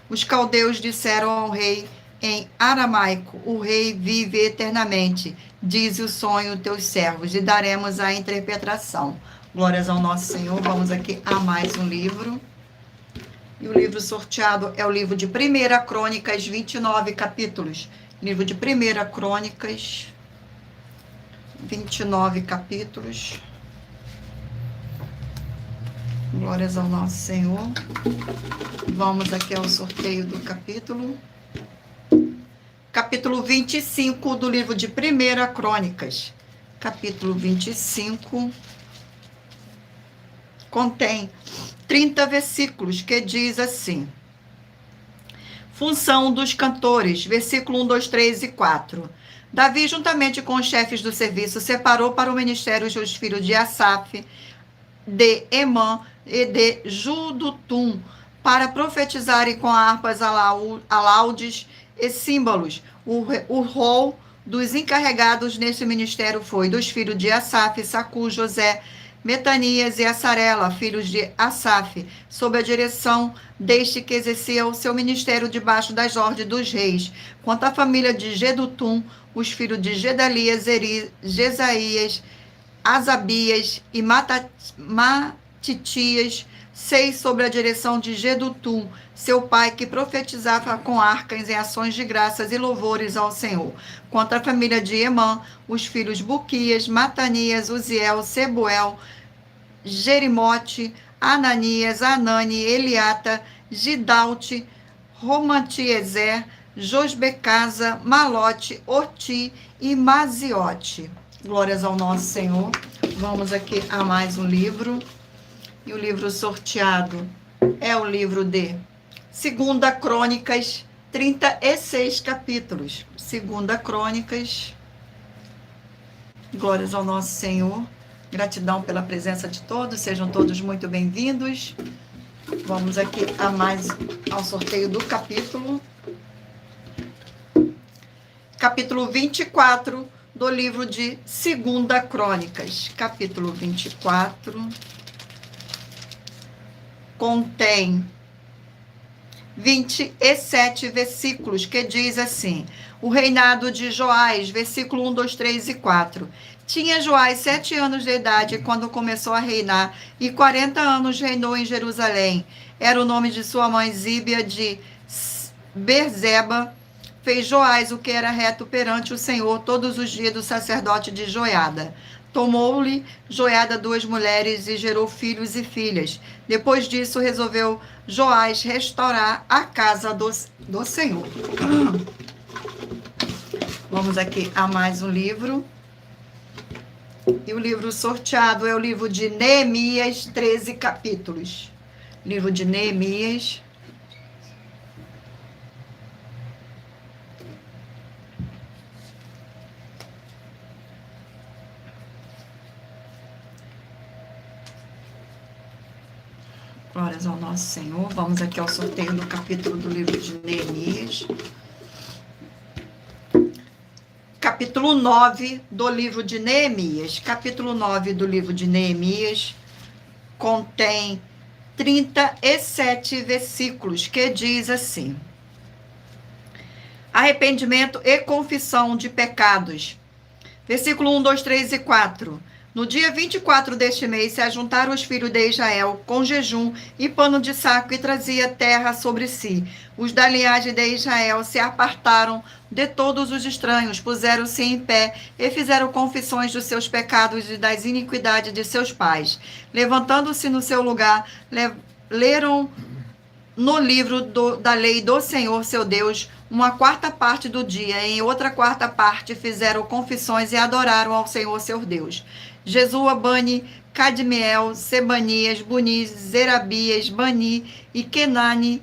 Os caldeus disseram ao rei em aramaico: o rei vive eternamente. Dize o sonho teus servos, e daremos a interpretação. Glórias ao nosso Senhor. Vamos aqui a mais um livro. E o livro sorteado é o livro de 1 Crônicas, 29 capítulos. Livro de 1 Crônicas, 29 capítulos. Glórias ao nosso Senhor. Vamos aqui ao sorteio do capítulo. Capítulo 25 do livro de 1 Crônicas. Capítulo 25 contém 30 versículos, que diz assim: Função dos cantores, versículo 1, 2, 3 e 4. Davi, juntamente com os chefes do serviço, separou para o ministério os filhos de Asaf, de Emã e de Judutum, para profetizarem com harpas, alaudes e símbolos. O rol dos encarregados neste ministério foi dos filhos de Asaf, Sacu, José, Metanias e Assarela, filhos de Asaf, sob a direção deste que exercia o seu ministério debaixo das ordens dos reis. Quanto à família de Gedutum, os filhos de Gedalias, Jesaías, Asabias e Matitias, 6 sob a direção de Gedutum, seu pai, que profetizava com arcas em ações de graças e louvores ao Senhor. Quanto à família de Emã, os filhos Buquias, Matanias, Uziel, Sebuel, Jerimote, Ananias, Anani, Eliata, Gidalte, Romantiezer, Josbecasa, Malote, Oti e Maziote. Glórias ao nosso Senhor. Vamos aqui a mais um livro. E o livro sorteado é o livro de 2 Crônicas, 36 capítulos. 2 Crônicas. Glórias ao nosso Senhor. Gratidão pela presença de todos. Sejam todos muito bem-vindos. Vamos aqui a mais ao sorteio do capítulo. Capítulo 24 do livro de 2 Crônicas. Capítulo 24. Contém 27 versículos, que diz assim: o reinado de Joás, versículo 1, 2, 3 e 4. Tinha Joás 7 anos de idade quando começou a reinar, e 40 anos reinou em Jerusalém. Era o nome de sua mãe Zíbia de Berzeba. Fez Joás o que era reto perante o Senhor todos os dias do sacerdote de Joiada. Tomou-lhe Joiada 2 mulheres e gerou filhos e filhas. Depois disso, resolveu Joás restaurar a casa do Senhor. Vamos aqui a mais um livro. E o livro sorteado é o livro de Neemias, 13 capítulos. Livro de Neemias. Glórias ao nosso Senhor. Vamos aqui ao sorteio do capítulo do livro de Neemias. Capítulo 9 do livro de Neemias. Capítulo 9 do livro de Neemias contém 37 versículos, que diz assim: arrependimento e confissão de pecados. Versículo 1, 2, 3 e 4. No dia 24 deste mês se ajuntaram os filhos de Israel com jejum e pano de saco e trazia terra sobre si. Os da linhagem de Israel se apartaram de todos os estranhos, puseram-se em pé e fizeram confissões dos seus pecados e das iniquidades de seus pais. Levantando-se no seu lugar, leram no livro da lei do Senhor, seu Deus, uma quarta parte do dia. Em outra quarta parte fizeram confissões e adoraram ao Senhor, seu Deus. Jesua, Bani, Cadmiel, Sebanias, Buni, Zerabias, Bani e Kenani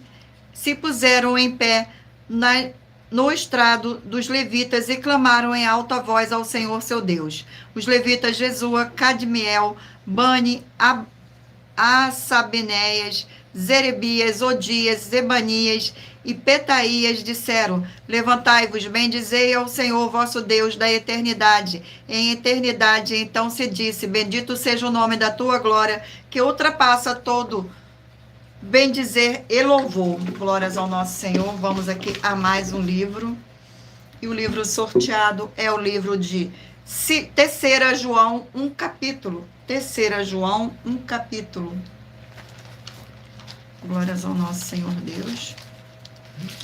se puseram em pé no estrado dos levitas e clamaram em alta voz ao Senhor, seu Deus. Os levitas Jesua, Cadmiel, Bani, Asabenéias, Zerebias, Odias, Zebanias e Petaías disseram: levantai-vos, bendizei ao Senhor vosso Deus da eternidade. Em eternidade, então se disse: bendito seja o nome da tua glória, que ultrapassa todo bendizer e louvor. Glórias ao nosso Senhor. Vamos aqui a mais um livro. E o livro sorteado é o livro de 3 João, um capítulo. 3 João, um capítulo. Glórias ao nosso Senhor Deus.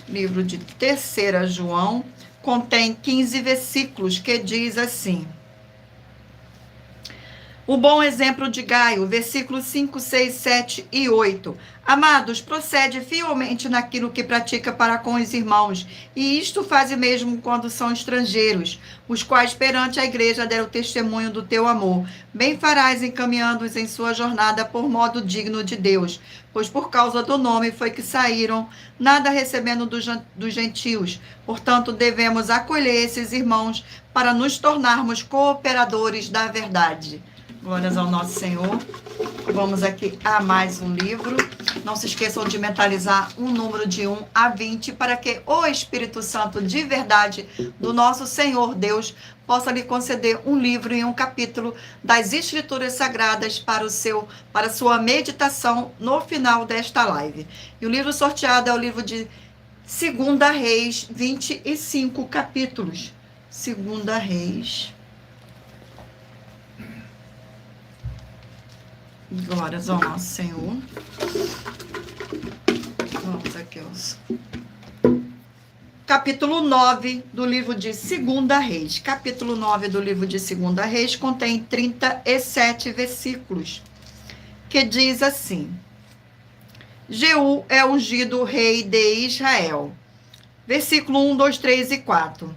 Livro de 3 João contém 15 versículos, que diz assim: o bom exemplo de Gaio, versículos 5, 6, 7 e 8. Amados, procede fielmente naquilo que pratica para com os irmãos, e isto faz mesmo quando são estrangeiros, os quais perante a igreja deram testemunho do teu amor. Bem farás encaminhando-os em sua jornada por modo digno de Deus, pois por causa do nome foi que saíram, nada recebendo dos gentios. Portanto, devemos acolher esses irmãos para nos tornarmos cooperadores da verdade. Glórias ao nosso Senhor. Vamos aqui a mais um livro. Não se esqueçam de mentalizar um número de 1 a 20 para que o Espírito Santo de verdade do nosso Senhor Deus possa lhe conceder um livro e um capítulo das Escrituras Sagradas para a sua meditação no final desta live. E o livro sorteado é o livro de 2 Reis, 25 capítulos. 2 Reis. Glórias ao nosso Senhor. Vamos aqui aos... Capítulo 9 do livro de 2 Reis. Capítulo 9 do livro de 2 Reis contém 37 versículos, que diz assim: Jeú é ungido rei de Israel. Versículo 1, 2, 3 e 4.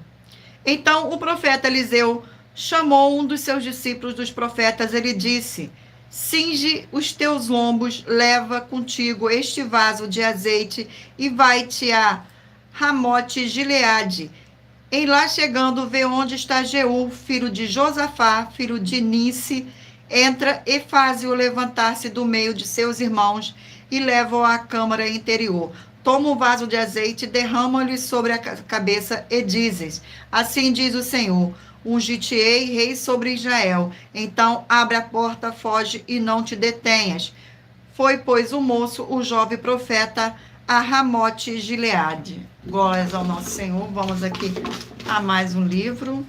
Então o profeta Eliseu chamou um dos seus discípulos dos profetas e lhe disse: cinge os teus lombos, leva contigo este vaso de azeite e vai-te a Ramote Gileade. Em lá chegando, vê onde está Jeú, filho de Josafá, filho de Nice. Entra e faze-o levantar-se do meio de seus irmãos e leva-o à câmara interior. Toma um vaso de azeite, derrama-lhe sobre a cabeça e dizes: assim diz o Senhor: ungir-te-ei rei sobre Israel. Então abre a porta, foge e não te detenhas. Foi, pois, o moço, o jovem profeta, a Ramote Gileade. Glórias ao nosso Senhor. Vamos aqui a mais um livro.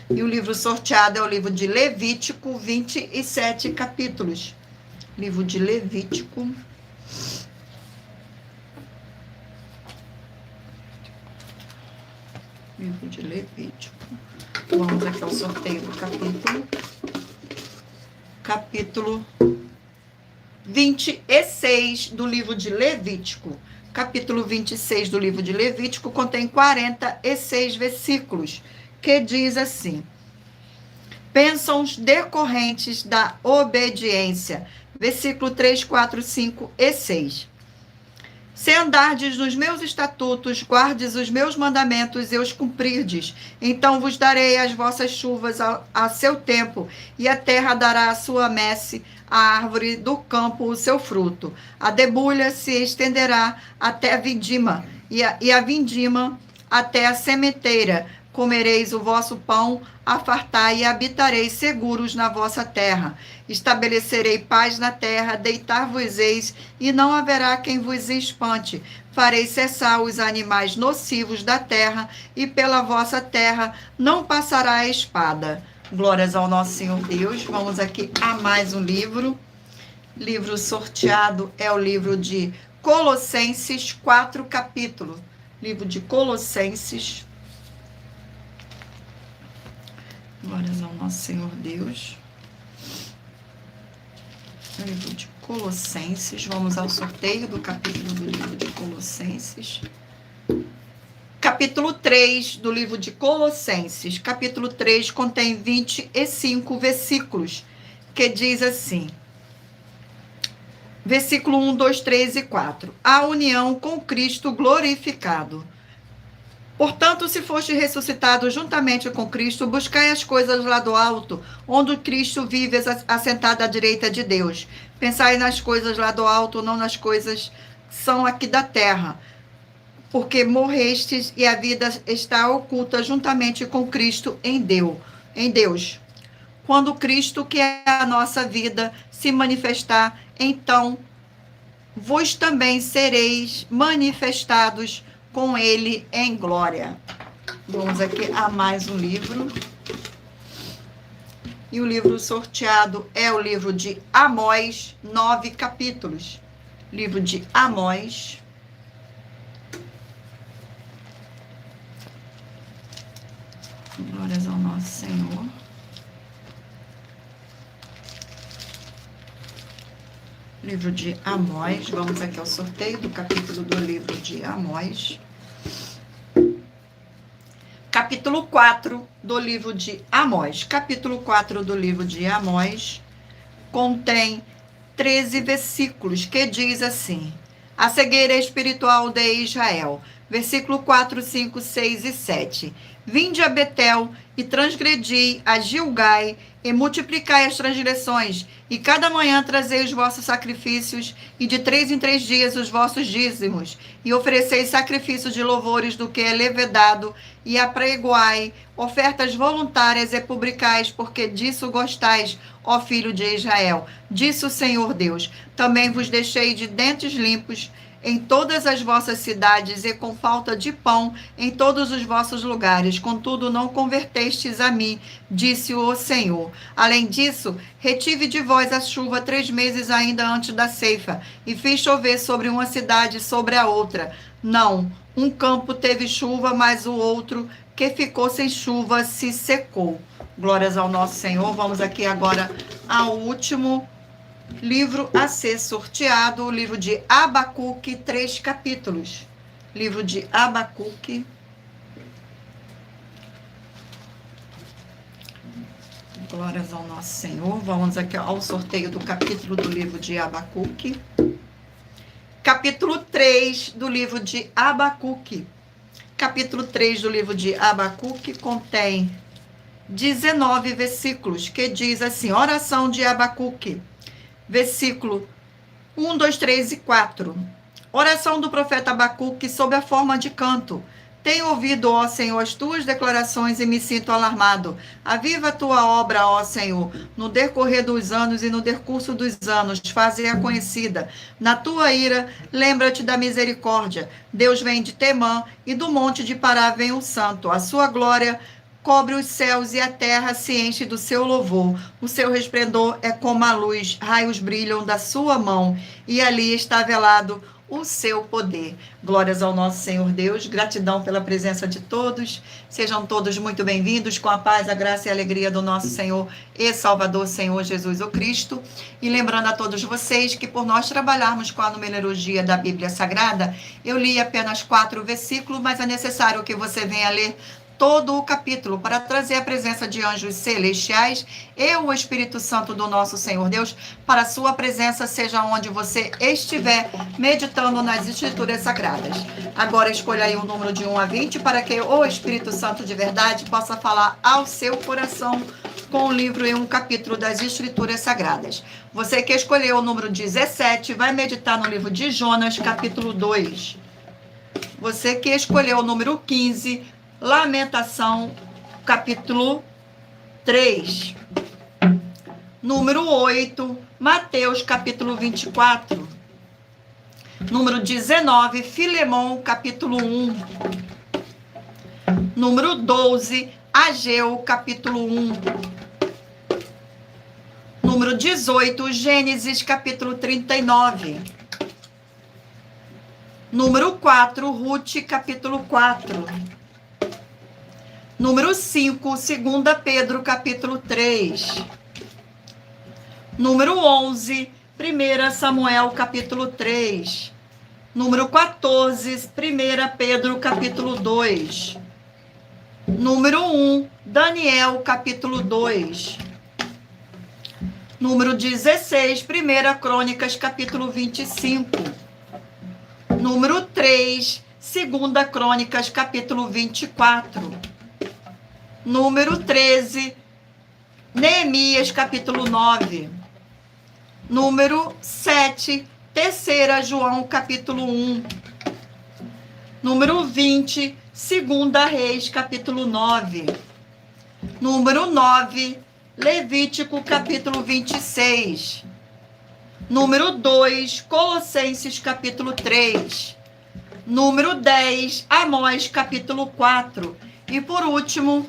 E o livro sorteado é o livro de Levítico, 27 capítulos. Livro de Levítico. Livro de Levítico. Vamos aqui ao sorteio do capítulo. Capítulo 26 do livro de Levítico. Capítulo 26 do livro de Levítico contém 46 versículos, que diz assim: bênçãos decorrentes da obediência. Versículo 3, 4, 5 e 6. Se andardes nos meus estatutos, guardes os meus mandamentos e os cumprirdes, então vos darei as vossas chuvas a seu tempo, e a terra dará a sua messe, a árvore do campo o seu fruto. A debulha se estenderá até a vindima, e a vindima até a sementeira. Comereis o vosso pão, a fartar, e habitareis seguros na vossa terra. Estabelecerei paz na terra, deitar-vos-eis, e não haverá quem vos espante. Farei cessar os animais nocivos da terra, e pela vossa terra não passará a espada. Glórias ao nosso Senhor Deus. Vamos aqui a mais um livro. Livro sorteado é o livro de Colossenses, 4 capítulos. Livro de Colossenses. Glórias ao nosso Senhor Deus. Livro de Colossenses. Vamos ao sorteio do capítulo do livro de Colossenses. Capítulo 3 do livro de Colossenses. Capítulo 3 contém 25 versículos, que diz assim. Versículo 1, 2, 3 e 4. A união com Cristo glorificado. Portanto, se foste ressuscitado juntamente com Cristo, buscai as coisas lá do alto, onde Cristo vive assentado à direita de Deus. Pensai nas coisas lá do alto, não nas coisas que são aqui da terra. Porque morrestes e a vida está oculta juntamente com Cristo em Deus. Quando Cristo, que é a nossa vida, se manifestar, então vós também sereis manifestados com ele em glória. Vamos aqui a mais um livro. E o livro sorteado é o livro de Amós, 9 capítulos. Livro de Amós. Glórias ao nosso Senhor. Livro de Amós. Vamos aqui ao sorteio do capítulo do livro de Amós. Capítulo 4 do livro de Amós. Capítulo 4 do livro de Amós contém 13 versículos, que diz assim: a cegueira espiritual de Israel. Versículo 4, 5, 6 e 7. Vinde a Betel e transgredi a Gilgai e multiplicai as transgressões, e cada manhã trazei os vossos sacrifícios, e de 3 em 3 dias os vossos dízimos, e ofereceis sacrifícios de louvores do que é levedado, e apregoai ofertas voluntárias e publicais, porque disso gostais, ó filho de Israel. Disse o Senhor Deus: também vos deixei de dentes limpos em todas as vossas cidades, e com falta de pão em todos os vossos lugares. Contudo, não convertestes a mim, disse o Senhor. Além disso, retive de vós a chuva 3 meses ainda antes da ceifa, e fiz chover sobre uma cidade sobre a outra. Não, um campo teve chuva, mas o outro, que ficou sem chuva, se secou. Glórias ao nosso Senhor. Vamos aqui agora ao último livro a ser sorteado, o livro de Abacuque, 3 capítulos. Livro de Abacuque. Glórias ao nosso Senhor. Vamos aqui ao sorteio do capítulo do livro de Abacuque. Capítulo 3 do livro de Abacuque. Capítulo 3 do livro de Abacuque contém 19 versículos, que diz assim: oração de Abacuque. Versículo 1, 2, 3 e 4. Oração do profeta Abacuque sob a forma de canto. Tenho ouvido, ó Senhor, as tuas declarações e me sinto alarmado. Aviva a tua obra, ó Senhor, no decorrer dos anos e no decurso dos anos, faze-a conhecida. Na tua ira, lembra-te da misericórdia. Deus vem de Temã e do monte de Pará vem o santo. A sua glória cobre os céus e a terra se enche do seu louvor. O seu resplendor é como a luz, raios brilham da sua mão, e ali está velado o seu poder. Glórias ao nosso Senhor Deus. Gratidão pela presença de todos. Sejam todos muito bem-vindos, com a paz, a graça e a alegria do nosso Senhor e Salvador, Senhor Jesus o Cristo. E lembrando a todos vocês que, por nós trabalharmos com a numerologia da Bíblia Sagrada, eu li apenas 4 versículos, mas é necessário que você venha ler todo o capítulo, para trazer a presença de anjos celestiais e o Espírito Santo do nosso Senhor Deus, para a sua presença, seja onde você estiver, meditando nas Escrituras Sagradas. Agora escolha aí o número de 1 a 20, para que o Espírito Santo de verdade possa falar ao seu coração com o livro e um capítulo das Escrituras Sagradas. Você que escolheu o número 17, vai meditar no livro de Jonas, capítulo 2. Você que escolheu o número 15, Lamentação, capítulo 3. Número 8, Mateus, capítulo 24. Número 19, Filemão, capítulo 1. Número 12, Ageu, capítulo 1. Número 18, Gênesis, capítulo 39. Número 4, Ruth, capítulo 4. Número 5, 2 Pedro, capítulo 3. Número 11, 1 Samuel, capítulo 3. Número 14, 1 Pedro, capítulo 2. Número 1, Daniel, capítulo 2. Número 16, 1 Crônicas, capítulo 25. Número 3, 2 Crônicas, capítulo 24. Número 13, Neemias, capítulo 9. Número 7, 3 João, capítulo 1. Número 20, 2 Reis, capítulo 9. Número 9, Levítico, capítulo 26. Número 2, Colossenses, capítulo 3. Número 10, Amós, capítulo 4. E por último,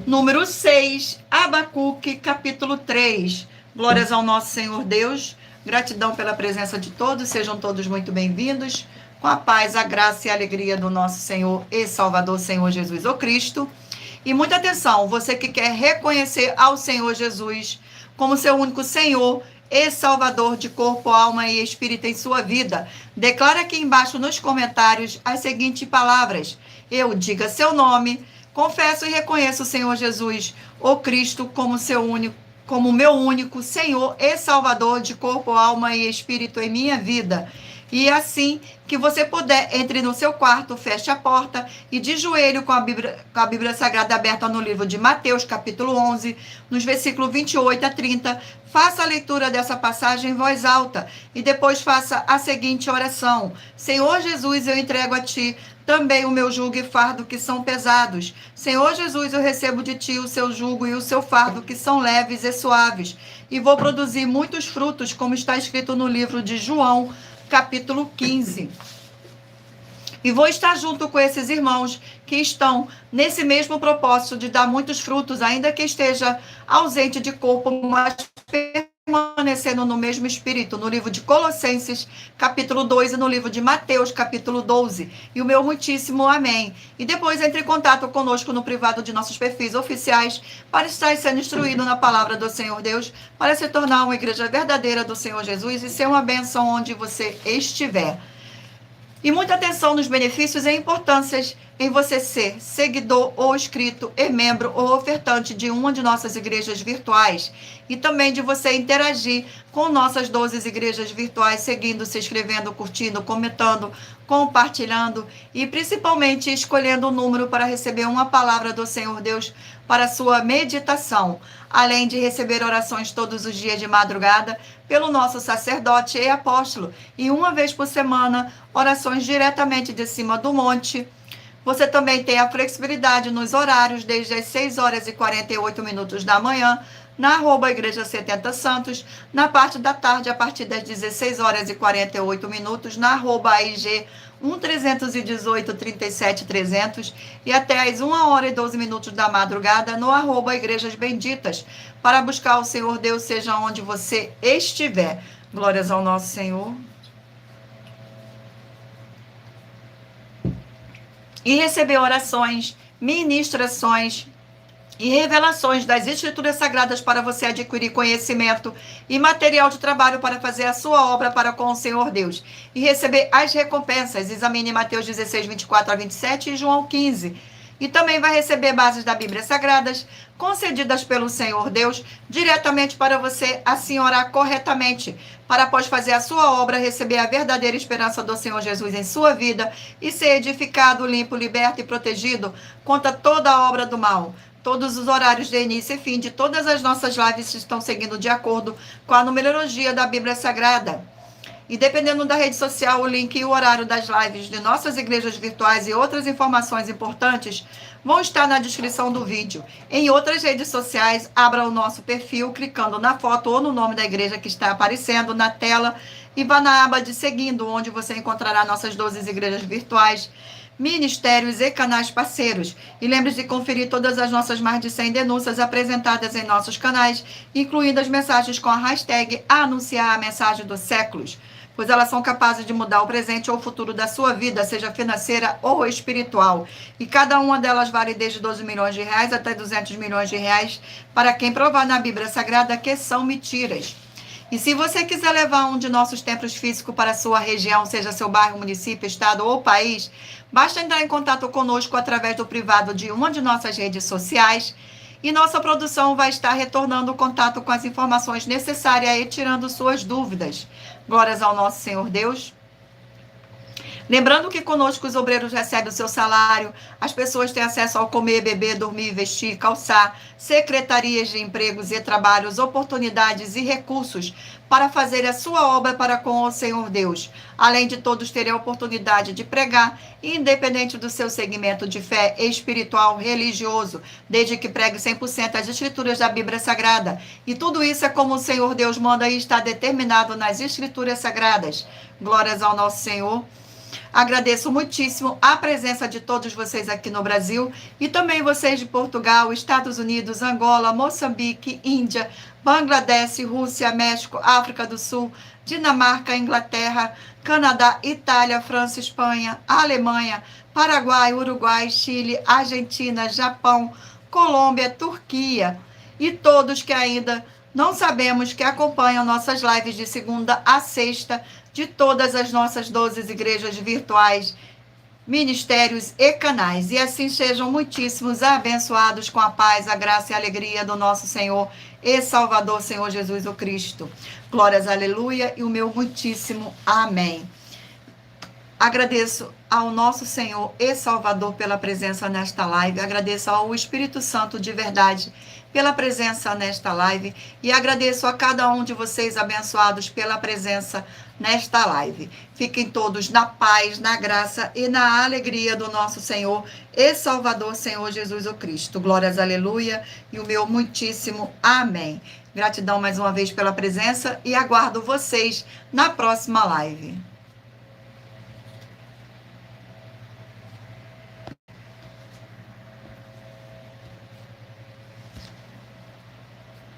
número 6, Abacuque, capítulo 3. Glórias ao nosso Senhor Deus. Gratidão pela presença de todos. Sejam todos muito bem-vindos. Com a paz, a graça e a alegria do nosso Senhor e Salvador, Senhor Jesus, o Cristo. E muita atenção, você que quer reconhecer ao Senhor Jesus como seu único Senhor e Salvador de corpo, alma e espírito em sua vida, declara aqui embaixo nos comentários as seguintes palavras. Eu diga seu nome, confesso e reconheço o Senhor Jesus, o Cristo, como meu único Senhor e Salvador de corpo, alma e espírito em minha vida. E assim que você puder, entre no seu quarto, feche a porta e de joelho com a Bíblia Sagrada aberta no livro de Mateus, capítulo 11, nos versículos 28 a 30, faça a leitura dessa passagem em voz alta e depois faça a seguinte oração. Senhor Jesus, eu entrego a Ti também o meu jugo e fardo que são pesados. Senhor Jesus, eu recebo de Ti o seu jugo e o seu fardo que são leves e suaves. E vou produzir muitos frutos, como está escrito no livro de João, capítulo 15. E vou estar junto com esses irmãos que estão nesse mesmo propósito de dar muitos frutos, ainda que esteja ausente de corpo, mas permanecendo no mesmo espírito, no livro de Colossenses, capítulo 2, e no livro de Mateus, capítulo 12. E o meu muitíssimo amém. E depois entre em contato conosco no privado de nossos perfis oficiais para estar sendo instruído na palavra do Senhor Deus, para se tornar uma igreja verdadeira do Senhor Jesus e ser uma bênção onde você estiver. E muita atenção nos benefícios e importâncias em você ser seguidor ou inscrito e membro ou ofertante de uma de nossas igrejas virtuais e também de você interagir com nossas 12 igrejas virtuais, seguindo, se inscrevendo, curtindo, comentando, compartilhando e principalmente escolhendo o número para receber uma palavra do Senhor Deus para a sua meditação, além de receber orações todos os dias de madrugada pelo nosso sacerdote e apóstolo e uma vez por semana orações diretamente de cima do monte. Você também tem a flexibilidade nos horários, desde as 6 horas e 48 minutos da manhã, na @Igreja 70 Santos, na parte da tarde, a partir das 16 horas e 48 minutos, na @AIG 1318 37 300 e até às 1 hora e 12 minutos da madrugada, no @Igrejas Benditas, para buscar o Senhor Deus, seja onde você estiver. Glórias ao nosso Senhor. E receber orações, ministrações e revelações das Escrituras Sagradas para você adquirir conhecimento e material de trabalho para fazer a sua obra para com o Senhor Deus. E receber as recompensas. Examine Mateus 16, 24 a 27 e João 15. E também vai receber bases da Bíblia Sagradas, concedidas pelo Senhor Deus, diretamente para você assim orar corretamente, para após fazer a sua obra, receber a verdadeira esperança do Senhor Jesus em sua vida e ser edificado, limpo, liberto e protegido contra toda a obra do mal. Todos os horários de início e fim de todas as nossas lives estão seguindo de acordo com a numerologia da Bíblia Sagrada. E dependendo da rede social, o link e o horário das lives de nossas igrejas virtuais e outras informações importantes vão estar na descrição do vídeo. Em outras redes sociais, abra o nosso perfil clicando na foto ou no nome da igreja que está aparecendo na tela e vá na aba de seguindo, onde você encontrará nossas 12 igrejas virtuais, ministérios e canais parceiros. E lembre-se de conferir todas as nossas mais de 100 denúncias apresentadas em nossos canais, incluindo as mensagens com a hashtag Anunciar a Mensagem dos Séculos, pois elas são capazes de mudar o presente ou o futuro da sua vida, seja financeira ou espiritual. E cada uma delas vale desde 12 milhões de reais até 200 milhões de reais, para quem provar na Bíblia Sagrada que são mentiras. E se você quiser levar um de nossos templos físicos para a sua região, seja seu bairro, município, estado ou país, basta entrar em contato conosco através do privado de uma de nossas redes sociais, e nossa produção vai estar retornando o contato com as informações necessárias e tirando suas dúvidas. Glórias ao nosso Senhor Deus. Lembrando que conosco os obreiros recebem o seu salário, as pessoas têm acesso ao comer, beber, dormir, vestir, calçar, secretarias de empregos e trabalhos, oportunidades e recursos para fazer a sua obra para com o Senhor Deus. Além de todos terem a oportunidade de pregar, independente do seu segmento de fé espiritual, religioso, desde que pregue 100% as escrituras da Bíblia Sagrada. E tudo isso é como o Senhor Deus manda e está determinado nas escrituras sagradas. Glórias ao nosso Senhor. Agradeço muitíssimo a presença de todos vocês aqui no Brasil e também vocês de Portugal, Estados Unidos, Angola, Moçambique, Índia, Bangladesh, Rússia, México, África do Sul, Dinamarca, Inglaterra, Canadá, Itália, França, Espanha, Alemanha, Paraguai, Uruguai, Chile, Argentina, Japão, Colômbia, Turquia e todos que ainda não sabemos que acompanham nossas lives de segunda a sexta de todas as nossas 12 igrejas virtuais, ministérios e canais. E assim sejam muitíssimos abençoados com a paz, a graça e a alegria do nosso Senhor e Salvador, Senhor Jesus o Cristo. Glórias, aleluia, e o meu muitíssimo amém. Agradeço ao nosso Senhor e Salvador pela presença nesta live. Agradeço ao Espírito Santo de verdade pela presença nesta live. E agradeço a cada um de vocês abençoados pela presença nesta live. Fiquem todos na paz, na graça e na alegria do nosso Senhor e Salvador, Senhor Jesus o Cristo. Glórias, aleluia, e o meu muitíssimo amém. Gratidão mais uma vez pela presença e aguardo vocês na próxima live.